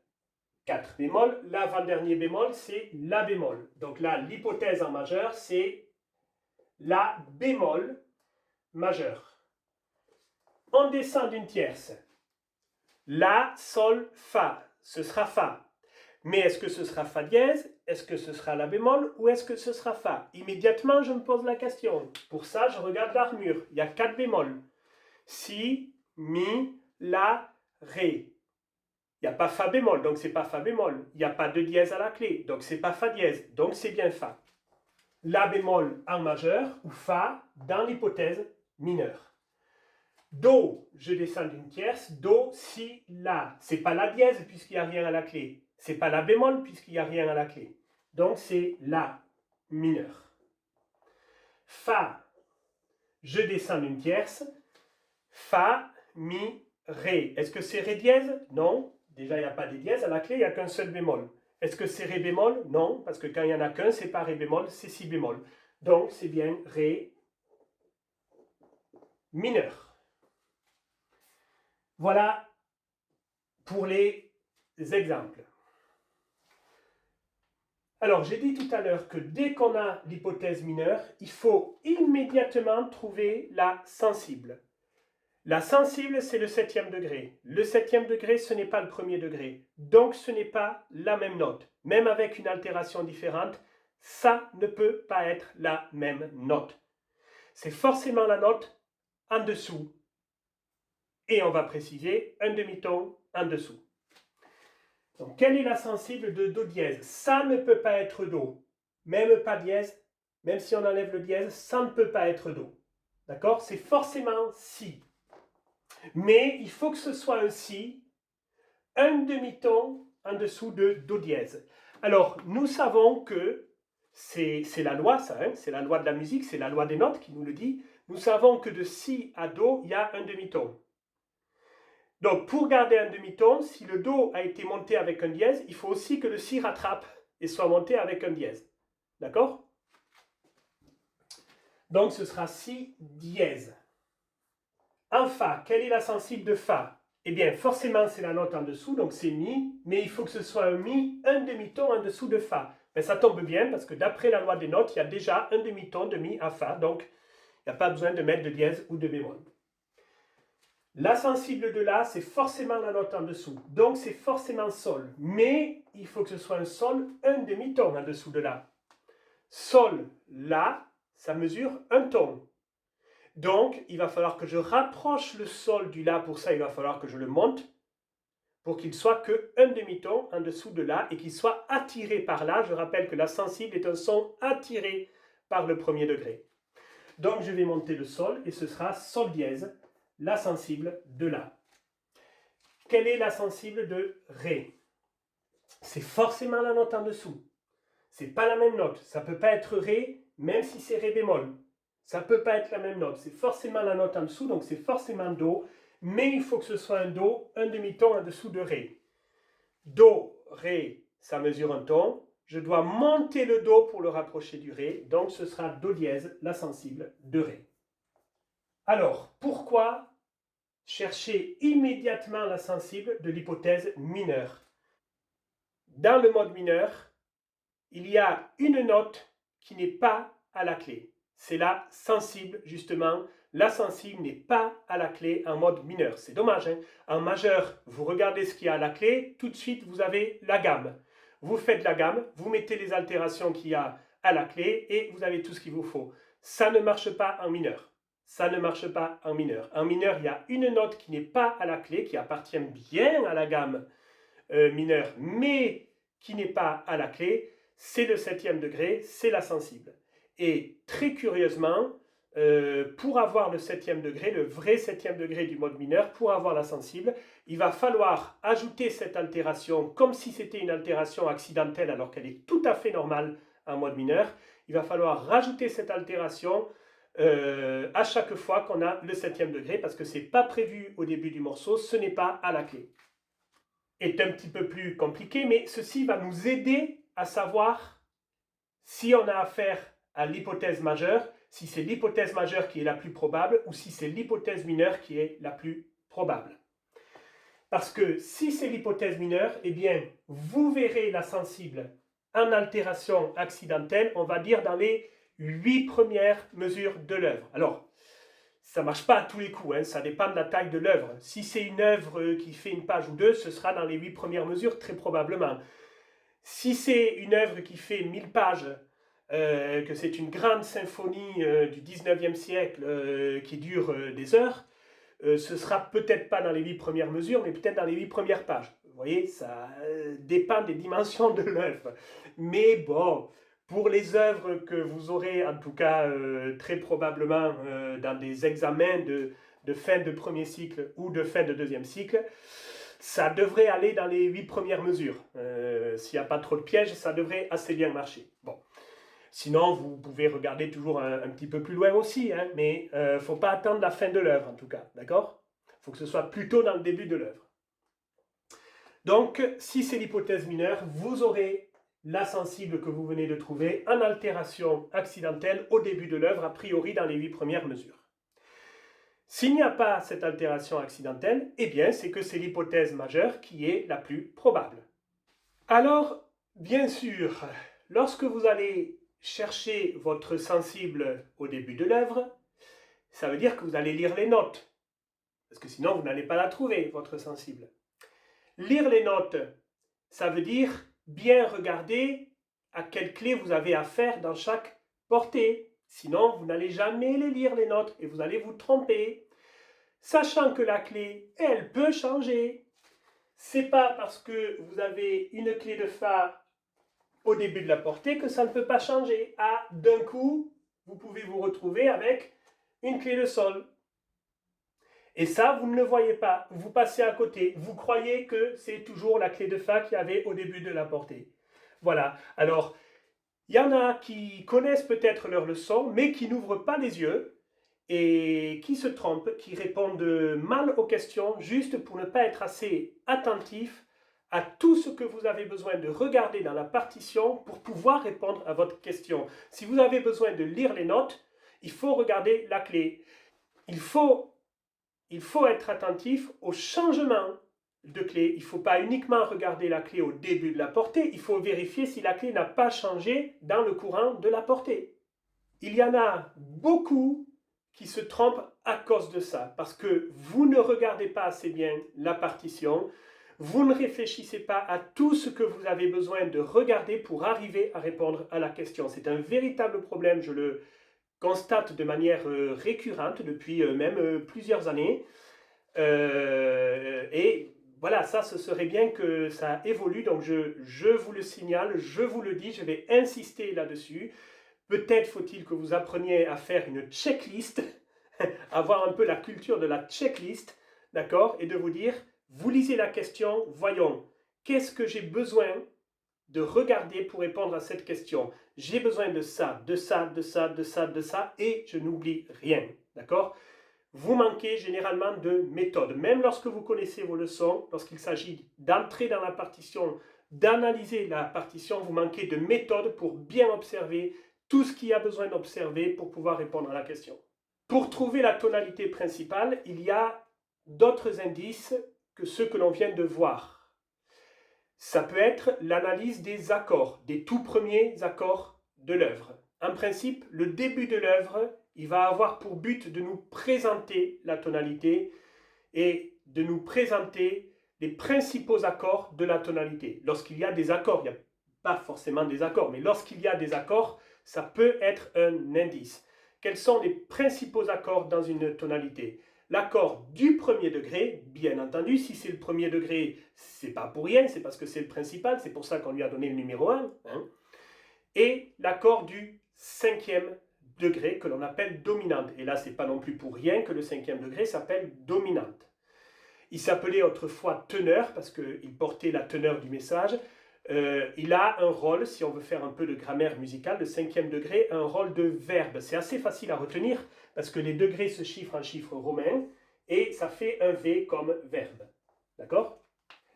4 bémols, l'avant-dernier bémol, c'est la bémol. Donc là, l'hypothèse en majeur, c'est la bémol majeur. On descend d'une tierce. La, sol, fa. Ce sera fa. Mais est-ce que ce sera fa dièse? Est-ce que ce sera la bémol? Ou est-ce que ce sera fa? Immédiatement, je me pose la question. Pour ça, je regarde l'armure. Il y a 4 bémols. Si, mi, la, ré. Il n'y a pas fa bémol, donc c'est pas fa bémol. Il n'y a pas de dièse à la clé, donc c'est pas fa dièse, donc c'est bien fa. La bémol en majeur ou fa dans l'hypothèse mineure. Do, je descends d'une tierce, do, si, la. C'est pas la dièse puisqu'il n'y a rien à la clé. C'est pas la bémol puisqu'il n'y a rien à la clé. Donc c'est la mineure. Fa, je descends d'une tierce, fa, mi, ré. Est-ce que c'est ré dièse? Non. Déjà, il n'y a pas de dièse à la clé, il n'y a qu'un seul bémol. Est-ce que c'est ré bémol? Non, parce que quand il n'y en a qu'un, c'est pas ré bémol, c'est si bémol. Donc, c'est bien ré mineur. Voilà pour les exemples. Alors, j'ai dit tout à l'heure que dès qu'on a l'hypothèse mineure, il faut immédiatement trouver la sensible. La sensible, c'est le 7e degré. Le 7e degré, ce n'est pas le 1er degré. Donc, ce n'est pas la même note. Même avec une altération différente, ça ne peut pas être la même note. C'est forcément la note en dessous. Et on va préciser un demi-ton en dessous. Donc, quelle est la sensible de do dièse? Ça ne peut pas être do. Même pas dièse, même si on enlève le dièse, ça ne peut pas être do. D'accord? C'est forcément si. Mais il faut que ce soit un si, un demi-ton en dessous de do dièse. Alors, nous savons que c'est la loi, ça, hein, c'est la loi de la musique, c'est la loi des notes qui nous le dit. Nous savons que de si à do, il y a un demi-ton. Donc, pour garder un demi-ton, si le do a été monté avec un dièse, il faut aussi que le si rattrape et soit monté avec un dièse. D'accord? Donc, ce sera si dièse. En fa, quelle est la sensible de fa? Eh bien, forcément, c'est la note en dessous, donc c'est mi, mais il faut que ce soit un mi, un demi-ton en dessous de fa. Mais ça tombe bien, parce que d'après la loi des notes, il y a déjà un demi-ton de mi à fa, donc il n'y a pas besoin de mettre de dièse ou de bémol. La sensible de la, c'est forcément la note en dessous, donc c'est forcément sol, mais il faut que ce soit un sol, un demi-ton en dessous de la. Sol, la, ça mesure un ton. Donc, il va falloir que je rapproche le sol du la. Pour ça, il va falloir que je le monte pour qu'il soit que un demi-ton en dessous de la et qu'il soit attiré par la. Je rappelle que la sensible est un son attiré par le premier degré. Donc, je vais monter le sol et ce sera sol dièse, la sensible de la. Quelle est la sensible de ré? C'est forcément la note en dessous. C'est pas la même note. Ça peut pas être ré, même si c'est ré bémol. Ça ne peut pas être la même note. C'est forcément la note en dessous, donc c'est forcément do. Mais il faut que ce soit un do, un demi-ton en dessous de ré. Do, ré, ça mesure un ton. Je dois monter le do pour le rapprocher du ré. Donc ce sera do dièse, la sensible de ré. Alors, pourquoi chercher immédiatement la sensible de l'hypothèse mineure? Dans le mode mineur, il y a une note qui n'est pas à la clé. C'est la sensible, justement. La sensible n'est pas à la clé en mode mineur. C'est dommage, hein? En majeur, vous regardez ce qu'il y a à la clé, tout de suite, vous avez la gamme. Vous faites la gamme, vous mettez les altérations qu'il y a à la clé et vous avez tout ce qu'il vous faut. Ça ne marche pas en mineur. Ça ne marche pas en mineur. En mineur, il y a une note qui n'est pas à la clé, qui appartient bien à la gamme mineure, mais qui n'est pas à la clé. C'est le 7e degré, c'est la sensible. Et très curieusement, pour avoir le 7e degré, le vrai 7e degré du mode mineur, pour avoir la sensible, il va falloir ajouter cette altération comme si c'était une altération accidentelle alors qu'elle est tout à fait normale en mode mineur. Il va falloir rajouter cette altération à chaque fois qu'on a le 7e degré parce que ce n'est pas prévu au début du morceau, ce n'est pas à la clé. Est un petit peu plus compliqué, mais ceci va nous aider à savoir si on a affaire à l'hypothèse majeure, si c'est l'hypothèse majeure qui est la plus probable ou si c'est l'hypothèse mineure qui est la plus probable. Parce que si c'est l'hypothèse mineure, eh bien, vous verrez la sensible en altération accidentelle, on va dire dans les 8 premières mesures de l'œuvre. Alors, ça ne marche pas à tous les coups, hein, ça dépend de la taille de l'œuvre. Si c'est une œuvre qui fait une page ou deux, ce sera dans les 8 premières mesures, très probablement. Si c'est une œuvre qui fait 1000 pages, que c'est une grande symphonie du 19e siècle qui dure des heures, ce sera peut-être pas dans les 8 premières mesures, mais peut-être dans les 8 premières pages. Vous voyez, ça dépend des dimensions de l'œuvre. Mais bon, pour les œuvres que vous aurez, en tout cas très probablement dans des examens de fin de premier cycle ou de fin de deuxième cycle, ça devrait aller dans les 8 premières mesures. S'il n'y a pas trop de pièges, ça devrait assez bien marcher. Bon. Sinon, vous pouvez regarder toujours un petit peu plus loin aussi, hein, mais il ne faut pas attendre la fin de l'œuvre en tout cas, d'accord? Il faut que ce soit plutôt dans le début de l'œuvre. Donc, si c'est l'hypothèse mineure, vous aurez la sensible que vous venez de trouver en altération accidentelle au début de l'œuvre, a priori dans les 8 premières mesures. S'il n'y a pas cette altération accidentelle, eh bien, c'est que c'est l'hypothèse majeure qui est la plus probable. Alors, bien sûr, lorsque vous allez chercher votre sensible au début de l'œuvre, ça veut dire que vous allez lire les notes. Parce que sinon, vous n'allez pas la trouver, votre sensible. Lire les notes, ça veut dire bien regarder à quelle clé vous avez affaire dans chaque portée. Sinon, vous n'allez jamais les lire, les notes, et vous allez vous tromper. Sachant que la clé, elle peut changer. C'est pas parce que vous avez une clé de Fa au début de la portée que ça ne peut pas changer. Ah, d'un coup, vous pouvez vous retrouver avec une clé de Sol. Et ça, vous ne le voyez pas. Vous passez à côté. Vous croyez que c'est toujours la clé de Fa qu'il y avait au début de la portée. Voilà. Alors, Il y en a qui connaissent peut-être leur leçon, mais qui n'ouvrent pas les yeux et qui se trompent, qui répondent mal aux questions, juste pour ne pas être assez attentifs à tout ce que vous avez besoin de regarder dans la partition pour pouvoir répondre à votre question. Si vous avez besoin de lire les notes, il faut regarder la clé. Il faut être attentif au changement de clé. Il ne faut pas uniquement regarder la clé au début de la portée, il faut vérifier si la clé n'a pas changé dans le courant de la portée. Il y en a beaucoup qui se trompent à cause de ça, parce que vous ne regardez pas assez bien la partition, vous ne réfléchissez pas à tout ce que vous avez besoin de regarder pour arriver à répondre à la question. C'est un véritable problème, je le constate de manière récurrente depuis même plusieurs années. Et voilà, ça, ce serait bien que ça évolue. Donc, je vous le signale, je vous le dis, je vais insister là-dessus. Peut-être faut-il que vous appreniez à faire une checklist, avoir un peu la culture de la checklist, d'accord? Et de vous dire, vous lisez la question, voyons, qu'est-ce que j'ai besoin de regarder pour répondre à cette question? J'ai besoin de ça, de ça, de ça, de ça, de ça, et je n'oublie rien, d'accord? Vous manquez généralement de méthode. Même lorsque vous connaissez vos leçons, lorsqu'il s'agit d'entrer dans la partition, d'analyser la partition, vous manquez de méthode pour bien observer tout ce qu'il y a besoin d'observer pour pouvoir répondre à la question. Pour trouver la tonalité principale, il y a d'autres indices que ceux que l'on vient de voir. Ça peut être l'analyse des accords, des tout premiers accords de l'œuvre. En principe, le début de l'œuvre, il va avoir pour but de nous présenter la tonalité et de nous présenter les principaux accords de la tonalité. Lorsqu'il y a des accords, il n'y a pas forcément des accords, mais lorsqu'il y a des accords, ça peut être un indice. Quels sont les principaux accords dans une tonalité? L'accord du premier degré, bien entendu, si c'est le premier degré, c'est pas pour rien, c'est parce que c'est le principal, c'est pour ça qu'on lui a donné le numéro 1. Et l'accord du cinquième degré que l'on appelle dominante. Et là, c'est pas non plus pour rien que le cinquième degré s'appelle dominante. Il s'appelait autrefois teneur parce qu'il portait la teneur du message. Il a un rôle, si on veut faire un peu de grammaire musicale, le cinquième degré, un rôle de verbe. C'est assez facile à retenir parce que les degrés se chiffrent en chiffres romains et ça fait un V comme verbe. D'accord?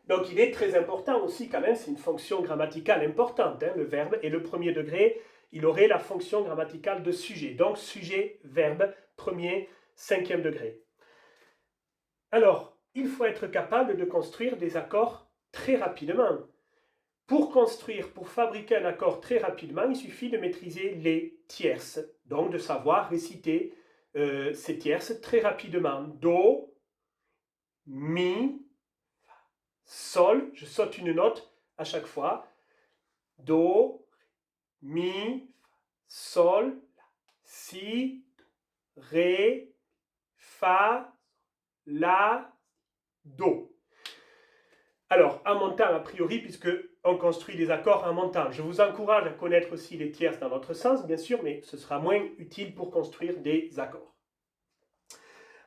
Donc il est très important aussi quand même, c'est une fonction grammaticale importante, le verbe, et le premier degré, il aurait la fonction grammaticale de sujet. Donc sujet, verbe, premier, cinquième degré. Alors, il faut être capable de construire des accords très rapidement. Pour construire, pour fabriquer un accord très rapidement, il suffit de maîtriser les tierces, donc de savoir réciter ces tierces très rapidement. Do, mi, sol, je saute une note à chaque fois. Do, mi, sol, si, ré, fa, la, do. Alors, en montant a priori, puisque on construit des accords en montant. Je vous encourage à connaître aussi les tierces dans l'autre sens, bien sûr, mais ce sera moins utile pour construire des accords.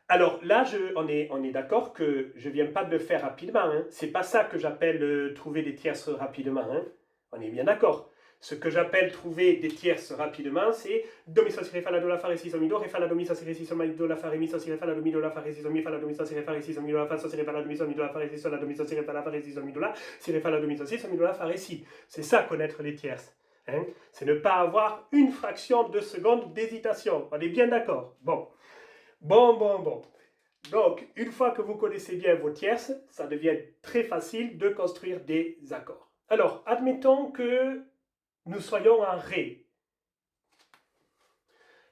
Alors là, on est d'accord que je ne viens pas de le faire rapidement. Ce n'est pas ça que j'appelle trouver des tierces rapidement. On est bien d'accord. Ce que j'appelle trouver des tierces rapidement, c'est do mi sol si ré fa la do la fa ré si sol mi do ré fa la do mi sol si ré si sol mi do la fa ré mi sol si ré fa la do mi do la fa ré si sol mi fa la do mi sol si ré fa ré si sol mi do la fa sol si ré fa la do mi sol mi do la fa ré si sol la do mi sol si ré fa la fa ré si sol mi do la si ré fa la do mi sol si sol mi do la fa ré si. C'est ça connaître les tierces. C'est ne pas avoir une fraction de seconde d'hésitation. On est bien d'accord. Bon. Donc, une fois que vous connaissez bien vos tierces, ça devient très facile de construire des accords. Alors, admettons que nous soyons en Ré.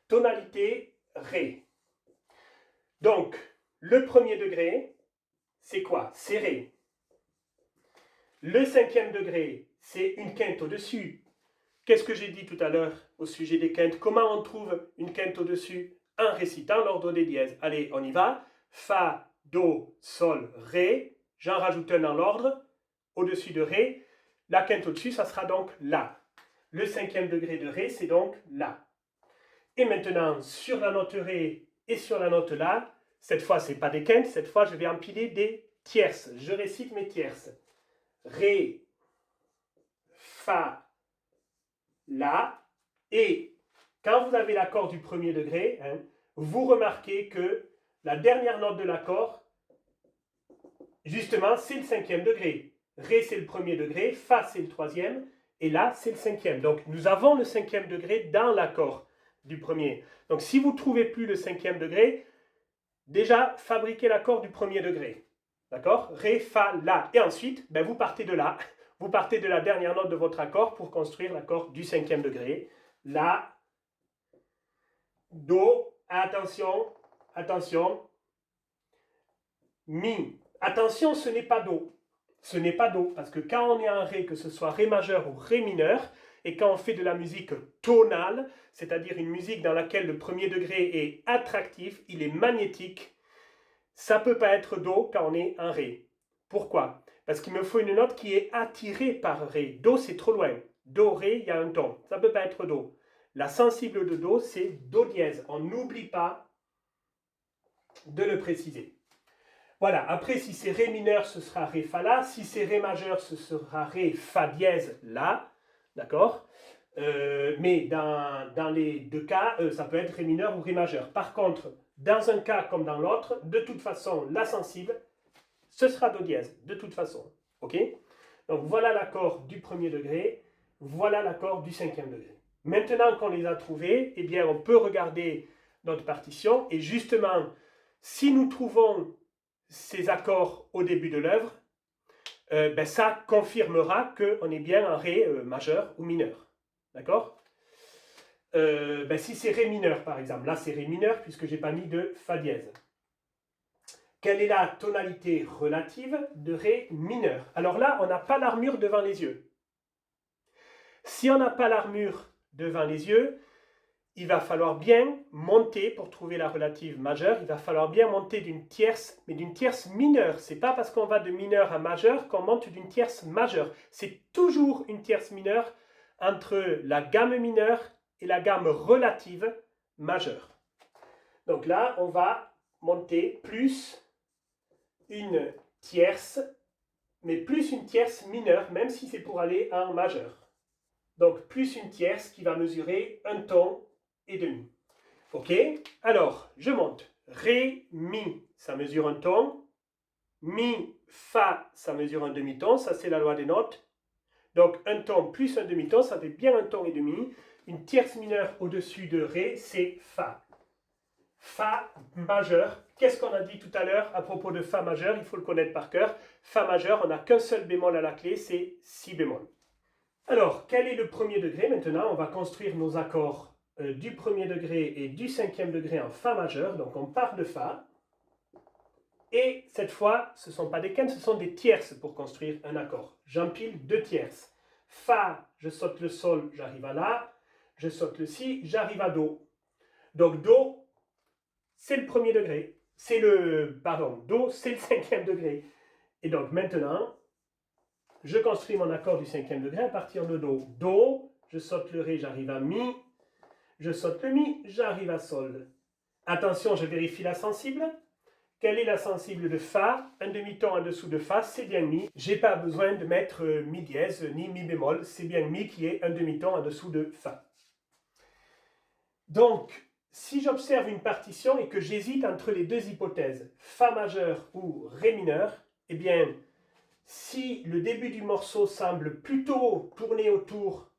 Tonalité Ré. Donc, le premier degré, c'est quoi? C'est Ré. Le cinquième degré, c'est une quinte au-dessus. Qu'est-ce que j'ai dit tout à l'heure au sujet des quintes? Comment on trouve une quinte au-dessus? En récitant l'ordre des dièses. Allez, on y va. Fa, Do, Sol, Ré. J'en rajoute un dans l'ordre. Au-dessus de Ré. La quinte au-dessus, ça sera donc La. Le cinquième degré de Ré, c'est donc La. Et maintenant, sur la note Ré et sur la note La, cette fois, ce n'est pas des quintes, cette fois, je vais empiler des tierces. Je récite mes tierces. Ré, Fa, La. Et quand vous avez l'accord du premier degré, hein, vous remarquez que la dernière note de l'accord, justement, c'est le cinquième degré. Ré, c'est le premier degré, Fa, c'est le troisième, et La, c'est le cinquième. Donc, nous avons le cinquième degré dans l'accord du premier. Donc, si vous ne trouvez plus le cinquième degré, déjà, fabriquez l'accord du premier degré. D'accord? Ré, Fa, La. Et ensuite, ben, vous partez de là. Vous partez de la dernière note de votre accord pour construire l'accord du cinquième degré. La, Do, attention, attention, Mi. Attention, ce n'est pas Do. Ce n'est pas Do, parce que quand on est en Ré, que ce soit Ré majeur ou Ré mineur, et quand on fait de la musique tonale, c'est-à-dire une musique dans laquelle le premier degré est attractif, il est magnétique, ça ne peut pas être Do quand on est en Ré. Pourquoi? Parce qu'il me faut une note qui est attirée par Ré. Do, c'est trop loin. Do, Ré, il y a un ton. Ça ne peut pas être Do. La sensible de Do, c'est Do dièse. On n'oublie pas de le préciser. Voilà, après, si c'est Ré mineur, ce sera Ré, Fa, La. Si c'est Ré majeur, ce sera Ré, Fa dièse, La. D'accord? Mais dans les deux cas, ça peut être Ré mineur ou Ré majeur. Par contre, dans un cas comme dans l'autre, de toute façon, la sensible, ce sera Do dièse, de toute façon. Ok? Donc voilà l'accord du premier degré, voilà l'accord du cinquième degré. Maintenant qu'on les a trouvés, eh bien, on peut regarder notre partition et justement, si nous trouvons ces accords au début de l'œuvre, ben ça confirmera qu'on est bien en Ré majeur ou mineur. D'accord? Ben si c'est Ré mineur, par exemple, là c'est Ré mineur puisque je n'ai pas mis de Fa dièse. Quelle est la tonalité relative de Ré mineur? Alors là, on n'a pas l'armure devant les yeux. Si on n'a pas l'armure devant les yeux, il va falloir bien monter, pour trouver la relative majeure, il va falloir bien monter d'une tierce, mais d'une tierce mineure. Ce n'est pas parce qu'on va de mineur à majeur qu'on monte d'une tierce majeure. C'est toujours une tierce mineure entre la gamme mineure et la gamme relative majeure. Donc là, on va monter plus une tierce, mais plus une tierce mineure, même si c'est pour aller en majeur. Donc plus une tierce qui va mesurer un ton et demi. Ok? Alors, je monte. Ré, Mi, ça mesure un ton. Mi, Fa, ça mesure un demi-ton. Ça, c'est la loi des notes. Donc, un ton plus un demi-ton, ça fait bien un ton et demi. Une tierce mineure au-dessus de Ré, c'est Fa. Fa majeur. Qu'est-ce qu'on a dit tout à l'heure à propos de Fa majeur? Il faut le connaître par cœur. Fa majeur, on n'a qu'un seul bémol à la clé, c'est Si bémol. Alors, quel est le premier degré? Maintenant, on va construire nos accords du premier degré et du cinquième degré en Fa majeur. Donc, on part de Fa. Et cette fois, ce ne sont pas des quintes, ce sont des tierces pour construire un accord. J'empile deux tierces. Fa, je saute le Sol, j'arrive à La. Je saute le Si, j'arrive à Do. Donc, Do, c'est le premier degré. Do, c'est le cinquième degré. Et donc, maintenant, je construis mon accord du cinquième degré à partir de Do. Do, je saute le Ré, j'arrive à Mi. Je saute le Mi, j'arrive à Sol. Attention, je vérifie la sensible. Quelle est la sensible de Fa? Un demi-ton en dessous de Fa, c'est bien Mi. Je n'ai pas besoin de mettre Mi dièse ni Mi bémol. C'est bien Mi qui est un demi-ton en dessous de Fa. Donc, si j'observe une partition et que j'hésite entre les deux hypothèses, Fa majeur ou Ré mineur, eh bien, si le début du morceau semble plutôt tourner autour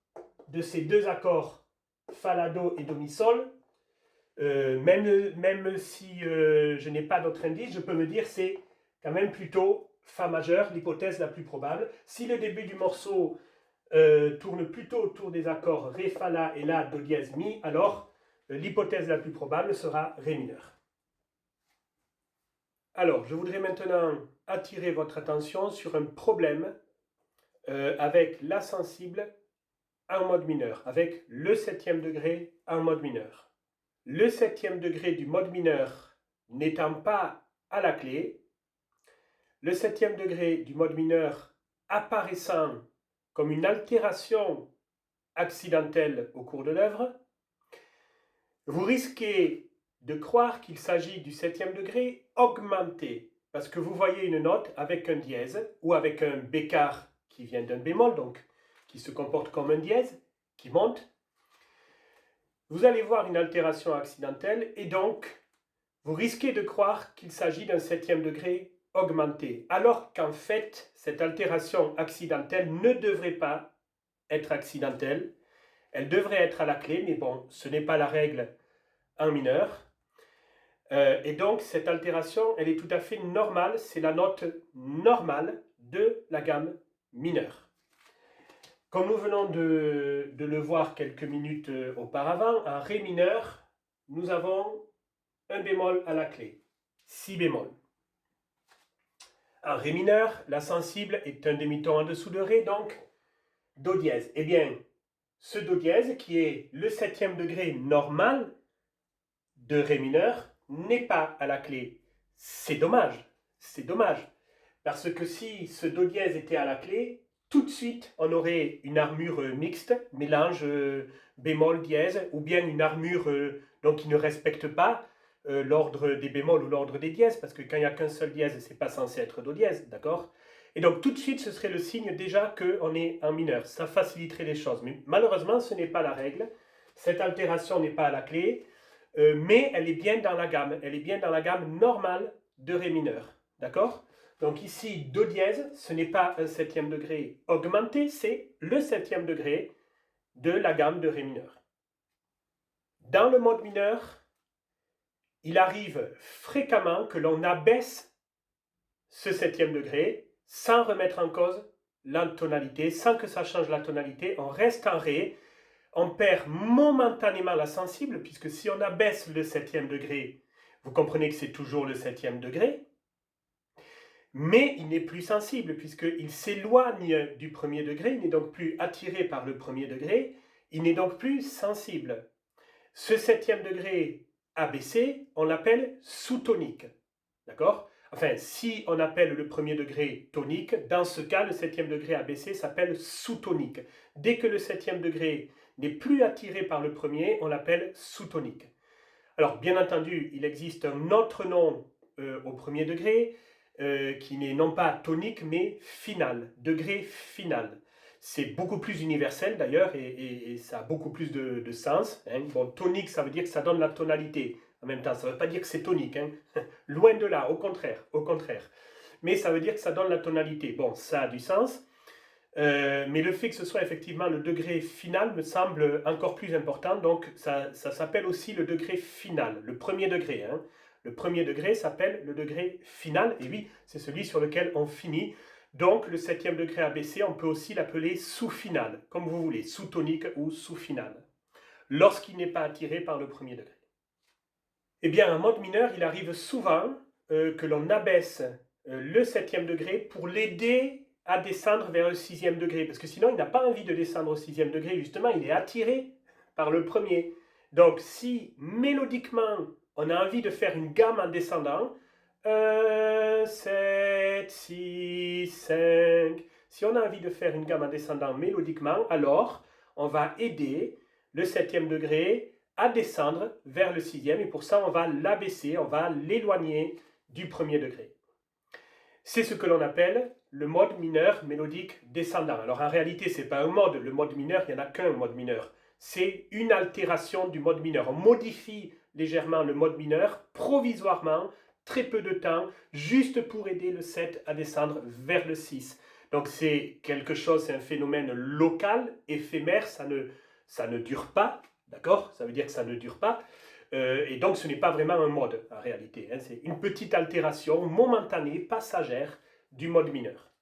de ces deux accords, Fa, La, Do et Do, Mi, Sol, même si je n'ai pas d'autre indice, je peux me dire c'est quand même plutôt Fa majeur, l'hypothèse la plus probable. Si le début du morceau tourne plutôt autour des accords Ré, Fa, La et La, Do dièse, Mi, alors l'hypothèse la plus probable sera Ré mineur. Alors, je voudrais maintenant attirer votre attention sur un problème avec la sensible en mode mineur, avec le septième degré en mode mineur. Le septième degré du mode mineur n'étant pas à la clé, le septième degré du mode mineur apparaissant comme une altération accidentelle au cours de l'œuvre, vous risquez de croire qu'il s'agit du septième degré augmenté, parce que vous voyez une note avec un dièse ou avec un bécard qui vient d'un bémol, donc qui se comporte comme un dièse, qui monte, vous allez voir une altération accidentelle et donc vous risquez de croire qu'il s'agit d'un septième degré augmenté, alors qu'en fait, cette altération accidentelle ne devrait pas être accidentelle. Elle devrait être à la clé, mais bon, ce n'est pas la règle en mineur. Et donc, cette altération, elle est tout à fait normale. C'est la note normale de la gamme mineure. Comme nous venons de le voir quelques minutes auparavant, en Ré mineur, nous avons un bémol à la clé, si bémol. En Ré mineur, la sensible est un demi-ton en dessous de Ré, donc Do dièse. Eh bien, ce Do dièse, qui est le septième degré normal de Ré mineur, n'est pas à la clé. C'est dommage, parce que si ce Do dièse était à la clé, tout de suite, on aurait une armure mixte, mélange bémol dièse, ou bien une armure donc qui ne respecte pas l'ordre des bémols ou l'ordre des dièses, parce que quand il n'y a qu'un seul dièse, c'est pas censé être Do dièse, d'accord? Et donc tout de suite, ce serait le signe déjà qu'on est en mineur. Ça faciliterait les choses. Mais malheureusement, ce n'est pas la règle. Cette altération n'est pas à la clé, mais elle est bien dans la gamme. Elle est bien dans la gamme normale de Ré mineur, d'accord? Donc ici, Do dièse, ce n'est pas un septième degré augmenté, c'est le septième degré de la gamme de Ré mineur. Dans le mode mineur, il arrive fréquemment que l'on abaisse ce septième degré sans remettre en cause la tonalité, sans que ça change la tonalité. On reste en Ré, on perd momentanément la sensible, puisque si on abaisse le septième degré, vous comprenez que c'est toujours le septième degré, mais il n'est plus sensible, puisqu'il s'éloigne du premier degré, il n'est donc plus attiré par le premier degré, il n'est donc plus sensible. Ce septième degré abaissé, on l'appelle sous-tonique. D'accord? Enfin, si on appelle le premier degré tonique, dans ce cas, le septième degré abaissé s'appelle sous-tonique. Dès que le septième degré n'est plus attiré par le premier, on l'appelle sous-tonique. Alors, bien entendu, il existe un autre nom au premier degré, qui n'est non pas tonique, mais final, degré final. C'est beaucoup plus universel d'ailleurs, et ça a beaucoup plus de sens. Hein. Bon, tonique, ça veut dire que ça donne la tonalité. En même temps, ça ne veut pas dire que c'est tonique. Hein. Loin de là, au contraire, au contraire. Mais ça veut dire que ça donne la tonalité. Bon, ça a du sens. Mais le fait que ce soit effectivement le degré final me semble encore plus important. Donc, ça s'appelle aussi le degré final, le premier degré. Hein. Le premier degré s'appelle le degré final, et oui, c'est celui sur lequel on finit. Donc, le septième degré abaissé, on peut aussi l'appeler sous-final, comme vous voulez, sous-tonique ou sous-final, lorsqu'il n'est pas attiré par le premier degré. Eh bien, en mode mineur, il arrive souvent que l'on abaisse le septième degré pour l'aider à descendre vers le sixième degré, parce que sinon, il n'a pas envie de descendre au sixième degré, justement, il est attiré par le premier. Donc, si mélodiquement, on a envie de faire une gamme en descendant, 1, 7, 6, 5. Si on a envie de faire une gamme en descendant mélodiquement, alors on va aider le septième degré à descendre vers le sixième, et pour ça on va l'abaisser, on va l'éloigner du premier degré. C'est ce que l'on appelle le mode mineur mélodique descendant. Alors en réalité, ce n'est pas un mode, le mode mineur, il n'y en a qu'un mode mineur. C'est une altération du mode mineur. On modifie légèrement le mode mineur, provisoirement, très peu de temps, juste pour aider le 7 à descendre vers le 6. Donc c'est quelque chose, c'est un phénomène local, éphémère, ça ne dure pas, d'accord? Ça veut dire que ça ne dure pas. Et donc ce n'est pas vraiment un mode en réalité, hein. C'est une petite altération momentanée, passagère du mode mineur.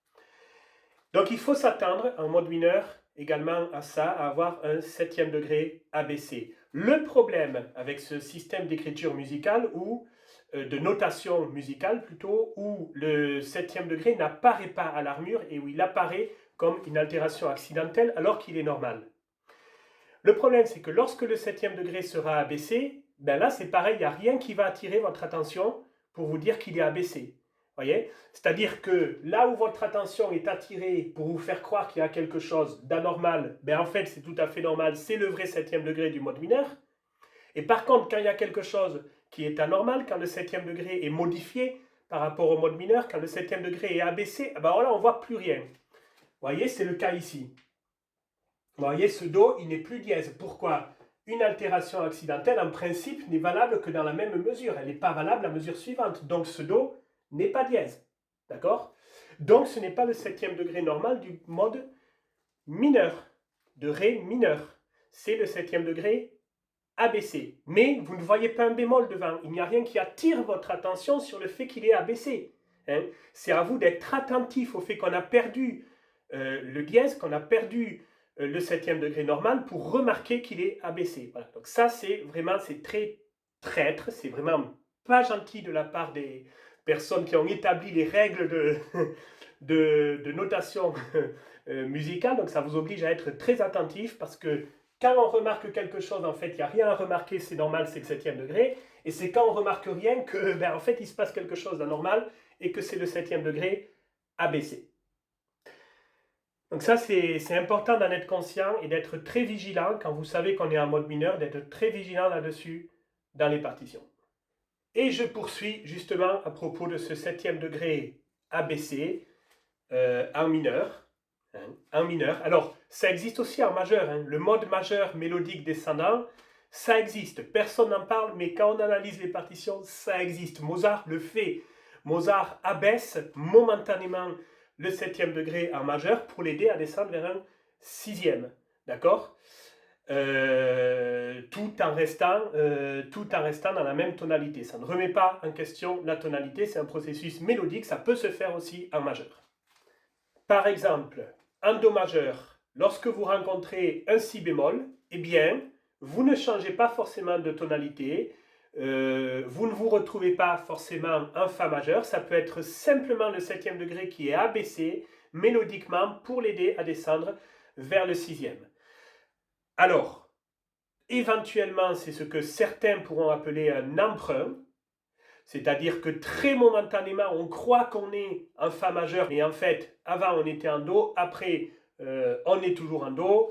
Donc il faut s'attendre en mode mineur également à ça, à avoir un septième degré abaissé. Le problème avec ce système d'écriture musicale ou de notation musicale plutôt, où le septième degré n'apparaît pas à l'armure et où il apparaît comme une altération accidentelle alors qu'il est normal. Le problème, c'est que lorsque le septième degré sera abaissé, ben là c'est pareil, il n'y a rien qui va attirer votre attention pour vous dire qu'il est abaissé. Voyez? C'est-à-dire que là où votre attention est attirée pour vous faire croire qu'il y a quelque chose d'anormal, ben en fait c'est tout à fait normal, c'est le vrai septième degré du mode mineur. Et par contre, quand il y a quelque chose qui est anormal, quand le septième degré est modifié par rapport au mode mineur, quand le septième degré est abaissé, ben là on ne voit plus rien. Voyez, c'est le cas ici. Vous voyez, ce Do, il n'est plus dièse. Pourquoi? Une altération accidentelle, en principe, n'est valable que dans la même mesure. Elle n'est pas valable la mesure suivante. Donc ce Do n'est pas dièse. D'accord? Donc ce n'est pas le septième degré normal du mode mineur, de Ré mineur. C'est le septième degré abaissé. Mais vous ne voyez pas un bémol devant. Il n'y a rien qui attire votre attention sur le fait qu'il est abaissé. Hein? C'est à vous d'être attentif au fait qu'on a perdu le dièse, qu'on a perdu le septième degré normal pour remarquer qu'il est abaissé. Voilà. Donc ça, c'est vraiment, c'est très traître, c'est vraiment pas gentil de la part des personnes qui ont établi les règles de notation musicale. Donc ça vous oblige à être très attentif parce que quand on remarque quelque chose, en fait, il n'y a rien à remarquer, c'est normal, c'est le septième degré. Et c'est quand on remarque rien que, ben, en fait, il se passe quelque chose d'anormal et que c'est le septième degré abaissé. Donc ça, c'est important d'en être conscient et d'être très vigilant quand vous savez qu'on est en mode mineur, d'être très vigilant là-dessus dans les partitions. Et je poursuis justement à propos de ce septième degré abaissé en mineur. En mineur. Alors, ça existe aussi en majeur. Hein. Le mode majeur mélodique descendant, ça existe. Personne n'en parle, mais quand on analyse les partitions, ça existe. Mozart le fait. Mozart abaisse momentanément le septième degré en majeur pour l'aider à descendre vers un sixième. D'accord? Tout en restant dans la même tonalité. Ça ne remet pas en question la tonalité, c'est un processus mélodique, ça peut se faire aussi en majeur. Par exemple, en Do majeur, lorsque vous rencontrez un Si bémol, eh bien, vous ne changez pas forcément de tonalité, vous ne vous retrouvez pas forcément en Fa majeur, ça peut être simplement le septième degré qui est abaissé mélodiquement pour l'aider à descendre vers le sixième. Alors, éventuellement, c'est ce que certains pourront appeler un emprunt, c'est-à-dire que très momentanément, on croit qu'on est en Fa majeur, mais en fait, avant on était en Do, après on est toujours en Do,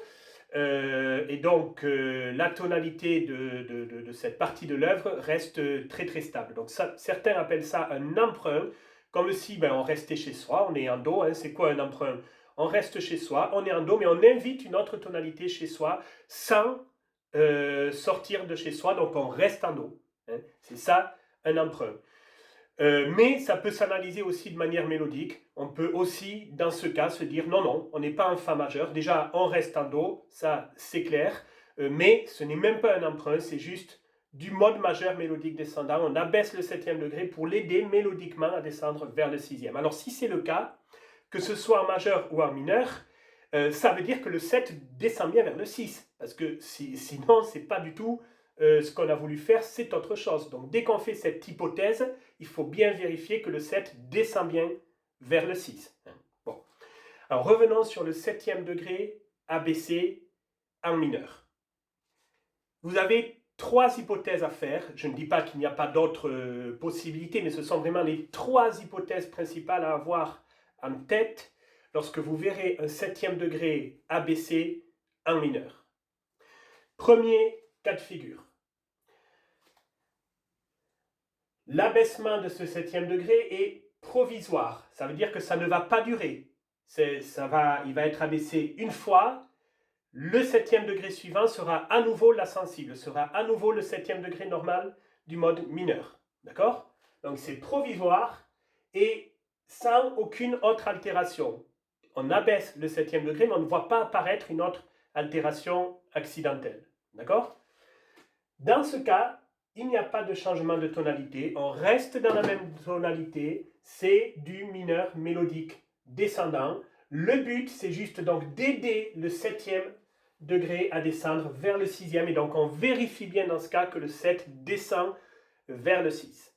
et donc la tonalité de cette partie de l'œuvre reste très très stable. Donc ça, certains appellent ça un emprunt, comme si on restait chez soi, on est en Do, hein, c'est quoi un emprunt? On reste chez soi, on est en Do, mais on invite une autre tonalité chez soi sans sortir de chez soi, donc on reste en Do. Hein. C'est ça un emprunt. Mais ça peut s'analyser aussi de manière mélodique. On peut aussi, dans ce cas, se dire non, non, on n'est pas en Fa majeur. Déjà, on reste en Do, ça c'est clair. Mais ce n'est même pas un emprunt, c'est juste du mode majeur mélodique descendant. On abaisse le septième degré pour l'aider mélodiquement à descendre vers le sixième. Alors si c'est le cas, que ce soit en majeur ou en mineur, ça veut dire que le 7 descend bien vers le 6. Parce que sinon, c'est pas du tout ce qu'on a voulu faire, c'est autre chose. Donc dès qu'on fait cette hypothèse, il faut bien vérifier que le 7 descend bien vers le 6. Bon. Alors revenons sur le septième degré abaissé en mineur. Vous avez trois hypothèses à faire. Je ne dis pas qu'il n'y a pas d'autres possibilités, mais ce sont vraiment les trois hypothèses principales à avoir en tête lorsque vous verrez un septième degré abaissé en mineur. Premier cas de figure. L'abaissement de ce septième degré est provisoire. Ça veut dire que ça ne va pas durer. Il va être abaissé une fois. Le septième degré suivant sera à nouveau la sensible, sera à nouveau le septième degré normal du mode mineur. D'accord? Donc c'est provisoire et sans aucune autre altération. On abaisse le septième degré, mais on ne voit pas apparaître une autre altération accidentelle. D'accord? Dans ce cas, il n'y a pas de changement de tonalité, on reste dans la même tonalité, c'est du mineur mélodique descendant. Le but, c'est juste donc d'aider le septième degré à descendre vers le sixième, et donc on vérifie bien dans ce cas que le 7 descend vers le 6.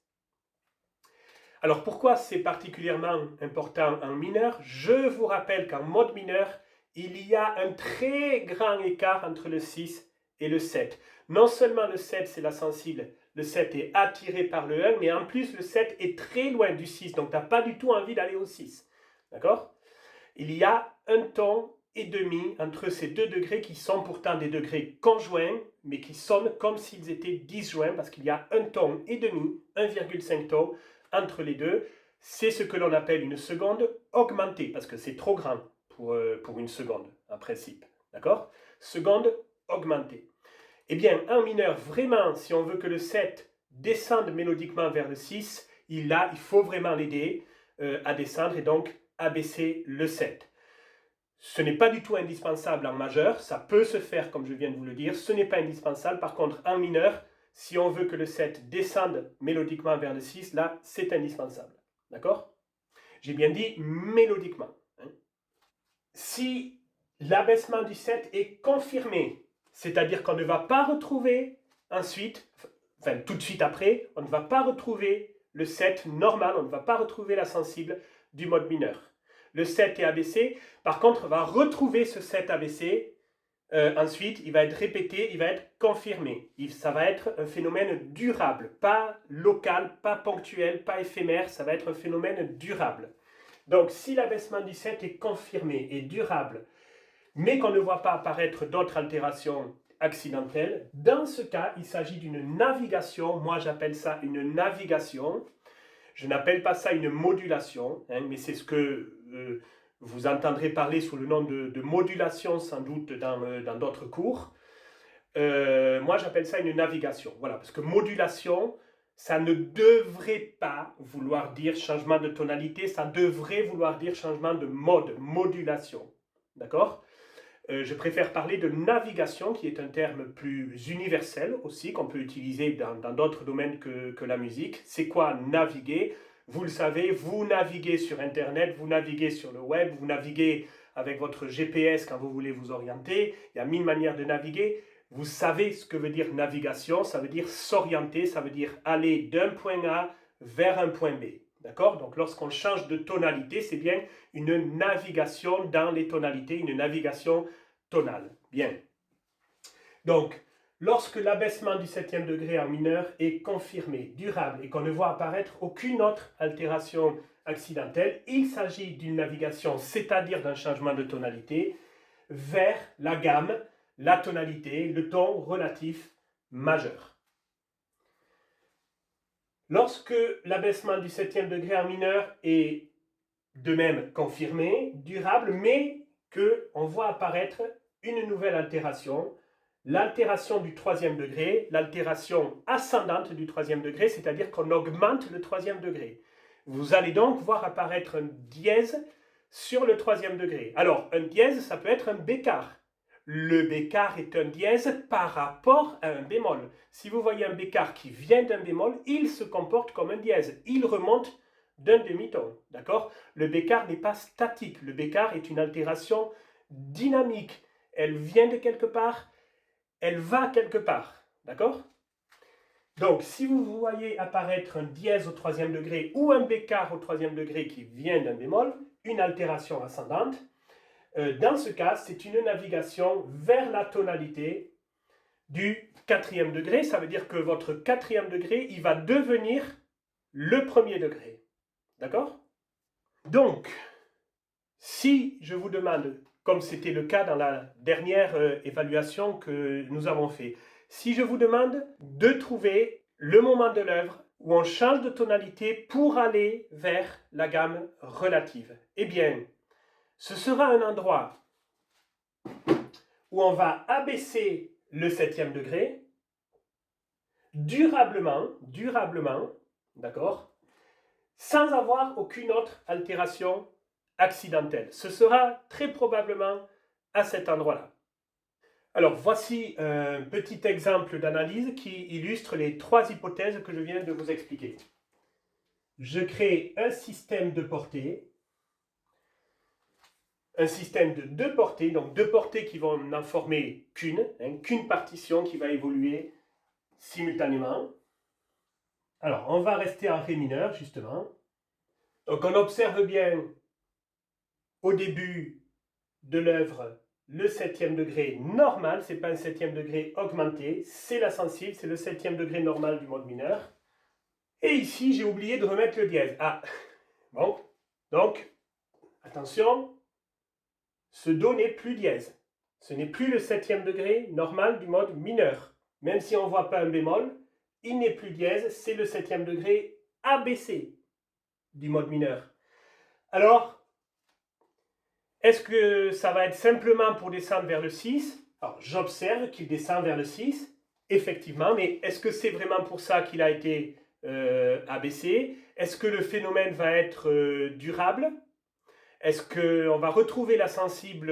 Alors pourquoi c'est particulièrement important en mineur? Je vous rappelle qu'en mode mineur, il y a un très grand écart entre le 6 et le 7. Non seulement le 7 c'est la sensible, le 7 est attiré par le 1, mais en plus le 7 est très loin du 6, donc tu n'as pas du tout envie d'aller au 6. D'accord? Il y a un ton et demi entre ces deux degrés qui sont pourtant des degrés conjoints, mais qui sonnent comme s'ils étaient disjoints, parce qu'il y a un ton et demi, 1,5 ton, entre les deux. C'est ce que l'on appelle une seconde augmentée, parce que c'est trop grand pour une seconde, en principe. D'accord? Seconde augmentée. Eh bien, en mineur, vraiment, si on veut que le 7 descende mélodiquement vers le 6, il faut vraiment l'aider à descendre et donc abaisser le 7. Ce n'est pas du tout indispensable en majeur, ça peut se faire comme je viens de vous le dire, ce n'est pas indispensable. Par contre, en mineur, si on veut que le 7 descende mélodiquement vers le 6, là, c'est indispensable. D'accord? J'ai bien dit mélodiquement. Hein. Si l'abaissement du 7 est confirmé, c'est-à-dire qu'on ne va pas retrouver ensuite, enfin tout de suite après, on ne va pas retrouver le 7 normal, on ne va pas retrouver la sensible du mode mineur. Le 7 est abaissé, par contre on va retrouver ce 7 abaissé, ensuite il va être répété, il va être confirmé. Ça va être un phénomène durable, pas local, pas ponctuel, pas éphémère, ça va être un phénomène durable. Donc si l'abaissement du 7 est confirmé et durable, mais qu'on ne voit pas apparaître d'autres altérations accidentelles, dans ce cas, il s'agit d'une navigation. Moi, j'appelle ça une navigation. Je n'appelle pas ça une modulation, hein, mais c'est ce que vous entendrez parler sous le nom de modulation, sans doute, dans d'autres cours. Moi, j'appelle ça une navigation. Voilà, parce que modulation, ça ne devrait pas vouloir dire changement de tonalité, ça devrait vouloir dire changement de mode, modulation. D'accord? Je préfère parler de navigation, qui est un terme plus universel aussi, qu'on peut utiliser dans d'autres domaines que la musique. C'est quoi naviguer? Vous le savez, vous naviguez sur Internet, vous naviguez sur le web, vous naviguez avec votre GPS quand vous voulez vous orienter. Il y a 1000 manières de naviguer. Vous savez ce que veut dire navigation, ça veut dire s'orienter, ça veut dire aller d'un point A vers un point B. D'accord? Donc lorsqu'on change de tonalité, c'est bien une navigation dans les tonalités, une navigation tonale. Bien. Donc, lorsque l'abaissement du 7e degré en mineur est confirmé, durable, et qu'on ne voit apparaître aucune autre altération accidentelle, il s'agit d'une navigation, c'est-à-dire d'un changement de tonalité, vers la gamme, la tonalité, le ton relatif majeur. Lorsque l'abaissement du 7e degré en mineur est de même confirmé, durable, mais qu'on voit apparaître une nouvelle altération, l'altération du 3e degré, l'altération ascendante du 3e degré, c'est-à-dire qu'on augmente le 3e degré. Vous allez donc voir apparaître un dièse sur le 3e degré. Alors, un dièse, ça peut être un bécard. Le bécard est un dièse par rapport à un bémol. Si vous voyez un bécard qui vient d'un bémol, il se comporte comme un dièse. Il remonte d'un demi-ton, d'accord? Le bécard n'est pas statique. Le bécard est une altération dynamique. Elle vient de quelque part, elle va quelque part, d'accord? Donc, si vous voyez apparaître un dièse au 3e degré ou un bécard au 3e degré qui vient d'un bémol, une altération ascendante, dans ce cas, c'est une navigation vers la tonalité du 4e degré. Ça veut dire que votre 4e degré, il va devenir le 1er degré. D'accord? Donc, si je vous demande, comme c'était le cas dans la dernière évaluation que nous avons fait, si je vous demande de trouver le moment de l'œuvre où on change de tonalité pour aller vers la gamme relative, eh bien, ce sera un endroit où on va abaisser le 7e degré durablement, d'accord, sans avoir aucune autre altération accidentelle. Ce sera très probablement à cet endroit-là. Alors, voici un petit exemple d'analyse qui illustre les 3 hypothèses que je viens de vous expliquer. Je crée un système de portée, un système de 2 portées, donc 2 portées qui vont n'en former qu'une, qu'une partition qui va évoluer simultanément. Alors, on va rester en Ré mineur, justement. Donc, on observe bien au début de l'œuvre le 7e degré normal, ce n'est pas un 7e degré augmenté, c'est la sensible, c'est le 7e degré normal du mode mineur. Et ici, j'ai oublié de remettre le dièse. Ah, bon, donc, attention, ce Do n'est plus dièse. Ce n'est plus le 7e degré normal du mode mineur. Même si on ne voit pas un bémol, il n'est plus dièse, c'est le 7e degré abaissé du mode mineur. Alors, Est-ce que ça va être simplement pour descendre vers le 6? Alors, j'observe qu'il descend vers le 6, effectivement, mais est-ce que c'est vraiment pour ça qu'il a été abaissé? Est-ce que le phénomène va être durable? Est-ce qu'on va retrouver la sensible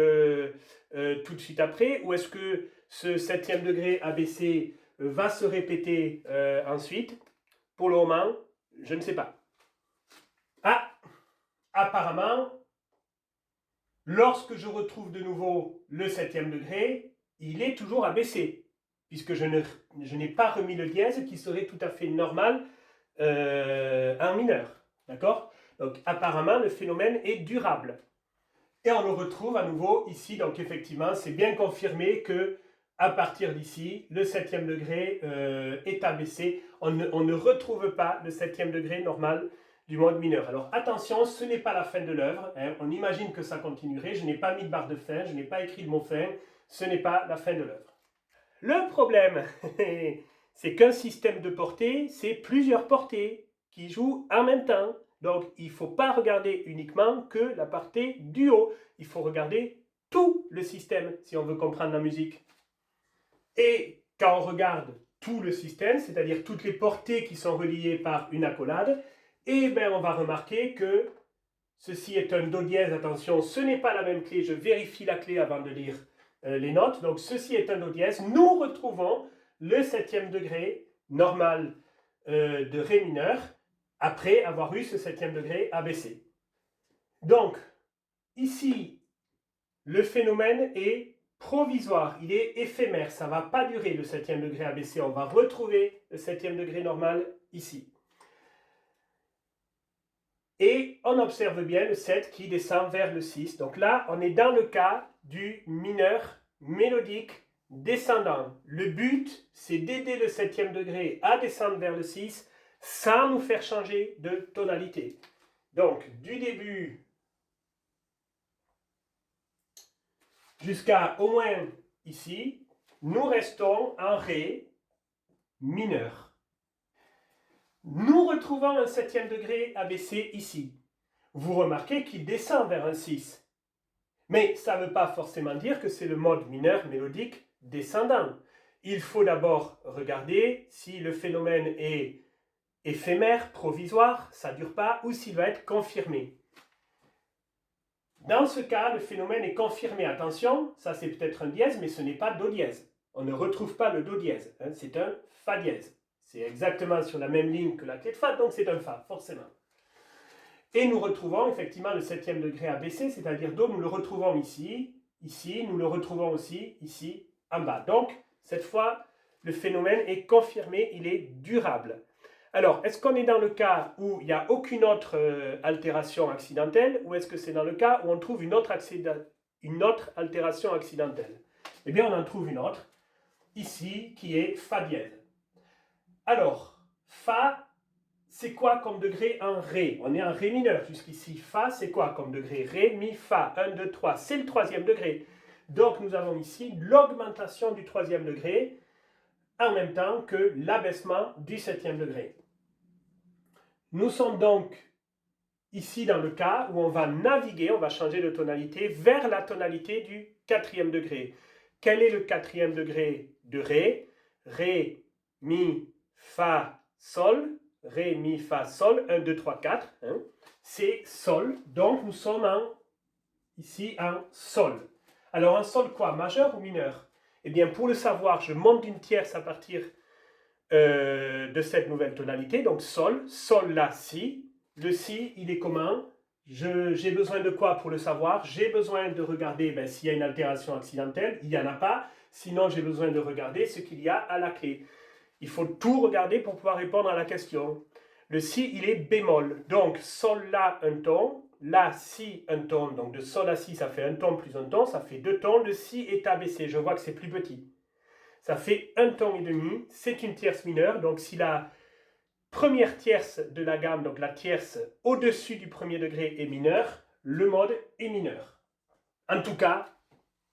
tout de suite après? Ou est-ce que ce septième degré abaissé va se répéter ensuite? Pour le moment, je ne sais pas. Ah, apparemment, lorsque je retrouve de nouveau le septième degré, il est toujours abaissé, puisque je n'ai pas remis le dièse qui serait tout à fait normal en mineur. D'accord? Donc apparemment, le phénomène est durable. Et on le retrouve à nouveau ici, donc effectivement, c'est bien confirmé que à partir d'ici, le septième degré est abaissé. On ne retrouve pas le septième degré normal du mode mineur. Alors attention, ce n'est pas la fin de l'œuvre. Hein. On imagine que ça continuerait. Je n'ai pas mis de barre de fin, je n'ai pas écrit le mot fin. Ce n'est pas la fin de l'œuvre. Le problème, c'est qu'un système de portée, c'est plusieurs portées qui jouent en même temps. Donc, il ne faut pas regarder uniquement que la portée du haut. Il faut regarder tout le système si on veut comprendre la musique. Et quand on regarde tout le système, c'est-à-dire toutes les portées qui sont reliées par une accolade, eh bien, on va remarquer que ceci est un do dièse. Attention, ce n'est pas la même clé. Je vérifie la clé avant de lire les notes. Donc, ceci est un do dièse. Nous retrouvons le septième degré normal de ré mineur après avoir eu ce septième degré abaissé. Donc, ici, le phénomène est provisoire, il est éphémère, ça ne va pas durer le septième degré abaissé, on va retrouver le septième degré normal ici. Et on observe bien le 7 qui descend vers le 6. Donc là, on est dans le cas du mineur mélodique descendant. Le but, c'est d'aider le septième degré à descendre vers le 6 sans nous faire changer de tonalité. Donc, du début jusqu'à au moins ici, nous restons en ré mineur. Nous retrouvons un septième degré abaissé ici. Vous remarquez qu'il descend vers un 6. Mais ça ne veut pas forcément dire que c'est le mode mineur mélodique descendant. Il faut d'abord regarder si le phénomène est éphémère, provisoire, ça ne dure pas, ou s'il va être confirmé. Dans ce cas, le phénomène est confirmé. Attention, ça c'est peut-être un dièse, mais ce n'est pas do dièse. On ne retrouve pas le do dièse, hein, c'est un fa dièse. C'est exactement sur la même ligne que la clé de fa, donc c'est un fa, forcément. Et nous retrouvons effectivement le septième degré abaissé, c'est-à-dire do, nous le retrouvons ici, ici, nous le retrouvons aussi ici, en bas. Donc, cette fois, le phénomène est confirmé, il est durable. Alors, est-ce qu'on est dans le cas où il n'y a aucune autre altération accidentelle, ou est-ce que c'est dans le cas où on trouve une autre altération accidentelle? Eh bien, on en trouve une autre, ici, qui est fa dièse. Alors, fa, c'est quoi comme degré en ré? On est en ré mineur jusqu'ici. Fa, c'est quoi comme degré? Ré, mi, fa. 1, 2, 3. C'est le troisième degré. Donc, nous avons ici l'augmentation du troisième degré en même temps que l'abaissement du septième degré. Nous sommes donc ici dans le cas où on va naviguer, on va changer de tonalité vers la tonalité du quatrième degré. Quel est le quatrième degré de ré? Ré, mi, fa, sol. Ré, mi, fa, sol. 1, 2, 3, 4. Hein. C'est sol. Donc nous sommes ici en sol. Alors en sol quoi? Majeur ou mineur? Eh bien pour le savoir, je monte d'une tierce à partir de cette nouvelle tonalité. Donc sol, sol, la, si. Le si, il est comment? J'ai besoin de quoi pour le savoir? J'ai besoin de regarder s'il y a une altération accidentelle. Il n'y en a pas. Sinon, j'ai besoin de regarder ce qu'il y a à la clé. Il faut tout regarder pour pouvoir répondre à la question. Le si, il est bémol. Donc, sol, la, un ton. La, si, un ton. Donc, de sol à si, ça fait un ton plus un ton. Ça fait deux tons. Le si est abaissé. Je vois que c'est plus petit. Ça fait un ton et demi. C'est une tierce mineure. Donc, si la première tierce de la gamme, donc la tierce au-dessus du premier degré est mineure, le mode est mineur. En tout cas,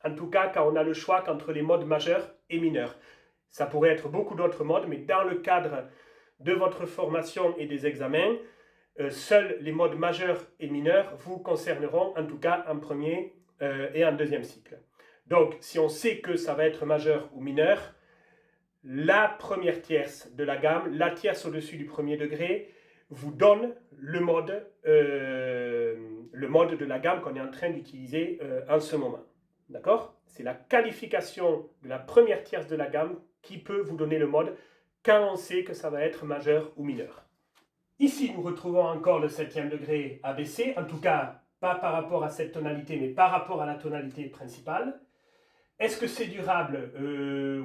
quand on a le choix qu'entre les modes majeurs et mineurs. Ça pourrait être beaucoup d'autres modes, mais dans le cadre de votre formation et des examens, seuls les modes majeurs et mineurs vous concerneront, en tout cas en premier et un deuxième cycle. Donc, si on sait que ça va être majeur ou mineur, la première tierce de la gamme, la tierce au-dessus du premier degré, vous donne le mode de la gamme qu'on est en train d'utiliser en ce moment. D'accord? C'est la qualification de la première tierce de la gamme qui peut vous donner le mode quand on sait que ça va être majeur ou mineur. Ici, nous retrouvons encore le septième degré ABC, en tout cas, pas par rapport à cette tonalité, mais par rapport à la tonalité principale. Est-ce que c'est durable?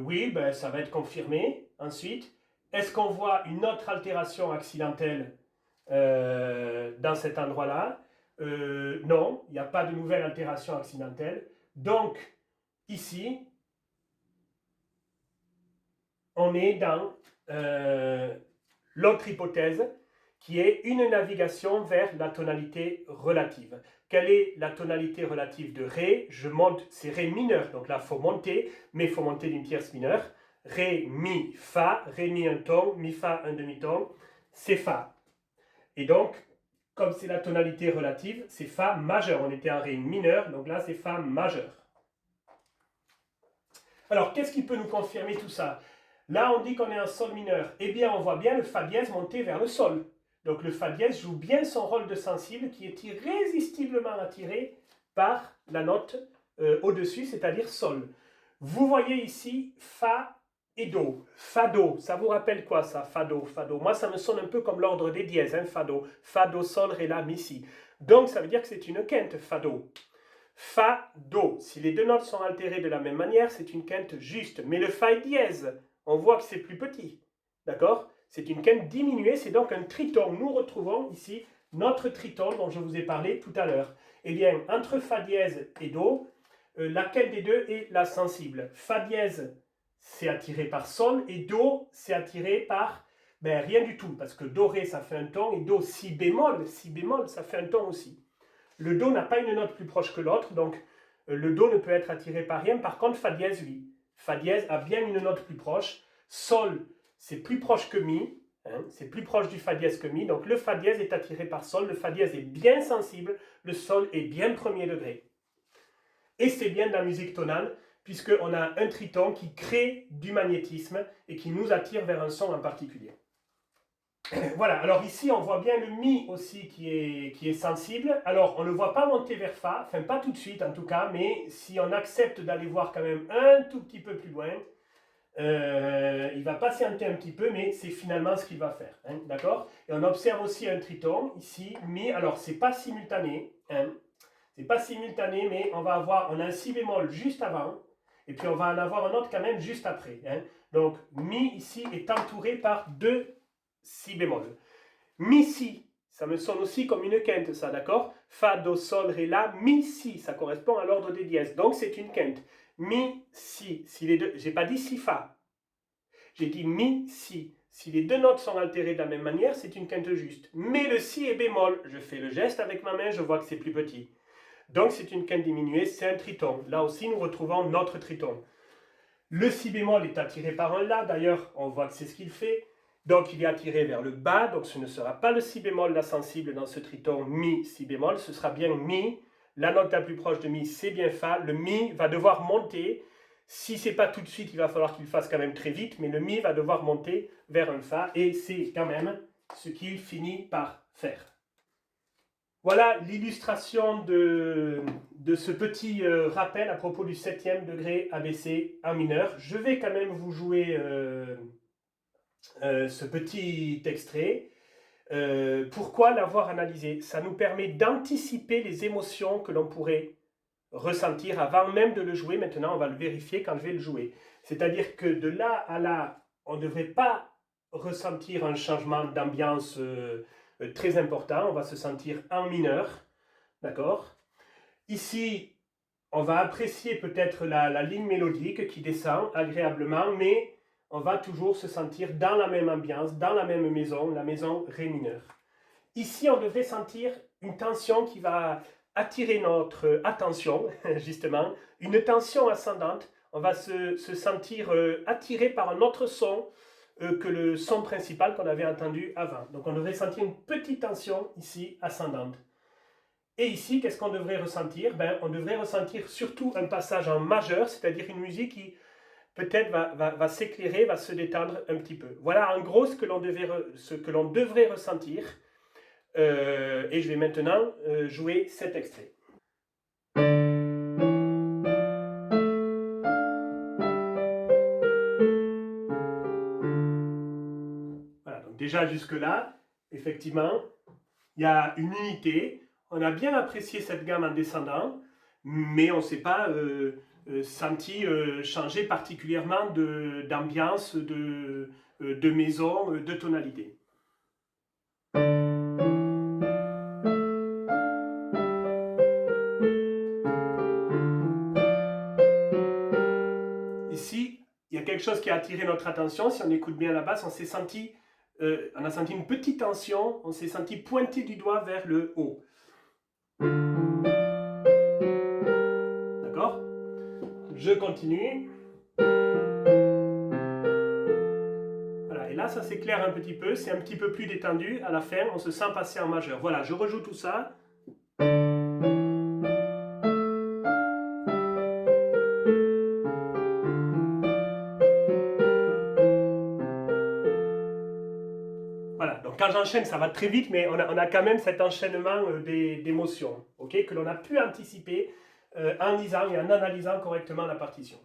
Oui, ben, ça va être confirmé. Ensuite, est-ce qu'on voit une autre altération accidentelle dans cet endroit-là? Non, il n'y a pas de nouvelle altération accidentelle. Donc, ici, on est dans l'autre hypothèse qui est une navigation vers la tonalité relative. Quelle est la tonalité relative de Ré? Je monte, c'est Ré mineur, donc là il faut monter, mais il faut monter d'une tierce mineure. Ré, Mi, Fa, Ré, Mi un ton, Mi, Fa un demi-ton, c'est Fa. Et donc, comme c'est la tonalité relative, c'est Fa majeur. On était en Ré mineur, donc là c'est Fa majeur. Alors, qu'est-ce qui peut nous confirmer tout ça? Là, on dit qu'on est en Sol mineur. Eh bien, on voit bien le Fa dièse monter vers le Sol. Donc, le Fa dièse joue bien son rôle de sensible qui est irrésistiblement attiré par la note au-dessus, c'est-à-dire Sol. Vous voyez ici Fa et Do. Fa, Do, ça vous rappelle quoi ça? Fa, Do, Fa, Do. Moi, ça me sonne un peu comme l'ordre des dièses, hein, Fa, Do. Fa, Do, Sol, Ré, La, Mi, Si. Donc, ça veut dire que c'est une quinte, Fa, Do. Fa, Do. Si les deux notes sont altérées de la même manière, c'est une quinte juste. Mais le Fa est dièse. On voit que c'est plus petit. D'accord? C'est une quinte diminuée, c'est donc un triton. Nous retrouvons ici notre triton dont je vous ai parlé tout à l'heure. Eh bien, entre Fa dièse et Do, laquelle des deux est la sensible? Fa dièse, c'est attiré par Sol, et Do, c'est attiré par rien du tout, parce que Do, Ré, ça fait un ton, et Do, Si bémol, ça fait un ton aussi. Le Do n'a pas une note plus proche que l'autre, donc le Do ne peut être attiré par rien. Par contre, Fa dièse, oui. Fa dièse a bien une note plus proche. Sol, c'est plus proche que Mi. Hein, c'est plus proche du Fa dièse que Mi. Donc le Fa dièse est attiré par Sol. Le Fa dièse est bien sensible. Le Sol est bien premier degré. Et c'est bien de la musique tonale, puisqu'on a un triton qui crée du magnétisme et qui nous attire vers un son en particulier. Voilà, alors ici on voit bien le Mi aussi qui est sensible. Alors on ne le voit pas monter vers Fa, enfin pas tout de suite en tout cas, mais si on accepte d'aller voir quand même un tout petit peu plus loin, il va patienter un petit peu, mais c'est finalement ce qu'il va faire. Hein, d'accord? Et on observe aussi un triton ici, Mi, alors c'est pas simultané, hein, c'est pas simultané, mais on a un Si bémol juste avant, et puis on va en avoir un autre quand même juste après. Hein. Donc Mi ici est entouré par deux Si bémol. Mi, Si, ça me sonne aussi comme une quinte, ça, d'accord? Fa, Do, Sol, Ré, La, Mi, Si, ça correspond à l'ordre des dièses, donc c'est une quinte. Mi, Si, si les deux, j'ai pas dit Si, Fa, j'ai dit Mi, Si. Si les deux notes sont altérées de la même manière, c'est une quinte juste. Mais le Si est bémol, je fais le geste avec ma main, je vois que c'est plus petit. Donc c'est une quinte diminuée, c'est un triton. Là aussi, nous retrouvons notre triton. Le Si bémol est attiré par un La, d'ailleurs, on voit que c'est ce qu'il fait. Donc il est attiré vers le bas, donc ce ne sera pas le Si bémol la sensible dans ce triton Mi, Si bémol, ce sera bien Mi. La note la plus proche de Mi, c'est bien Fa. Le Mi va devoir monter. Si ce n'est pas tout de suite, il va falloir qu'il fasse quand même très vite, mais le Mi va devoir monter vers un Fa, et c'est quand même ce qu'il finit par faire. Voilà l'illustration de ce petit rappel à propos du 7e degré ABC en mineur. Je vais quand même vous jouer ce petit extrait. Pourquoi l'avoir analysé? Ça nous permet d'anticiper les émotions que l'on pourrait ressentir avant même de le jouer. Maintenant, on va le vérifier quand je vais le jouer. C'est-à-dire que de là à là, on ne devrait pas ressentir un changement d'ambiance très important. On va se sentir en mineur. D'accord? Ici, on va apprécier peut-être la ligne mélodique qui descend agréablement, mais on va toujours se sentir dans la même ambiance, dans la même maison, la maison Ré mineur. Ici, on devrait sentir une tension qui va attirer notre attention, justement, une tension ascendante. On va se sentir attiré par un autre son que le son principal qu'on avait entendu avant. Donc on devrait sentir une petite tension ici ascendante. Et ici, qu'est-ce qu'on devrait ressentir? Ben, on devrait ressentir surtout un passage en majeur, c'est-à-dire une musique qui peut-être va s'éclairer, va se détendre un petit peu. Voilà en gros ce que l'on devrait ressentir. Et je vais maintenant jouer cet extrait. Voilà, donc déjà jusque-là, effectivement, il y a une unité. On a bien apprécié cette gamme en descendant, mais on ne s'est pas senti changer particulièrement d'ambiance, de maison, de tonalité. Ici, il y a quelque chose qui a attiré notre attention. Si on écoute bien la basse, on a senti une petite tension, on s'est senti pointer du doigt vers le haut. D'accord? Je continue. Voilà, et là, ça s'éclaire un petit peu, c'est un petit peu plus détendu. À la fin, on se sent passer en majeur. Voilà, je rejoue tout ça. Voilà, donc quand j'enchaîne, ça va très vite, mais on a quand même cet enchaînement d'émotions, okay, que l'on a pu anticiper en lisant et en analysant correctement la partition.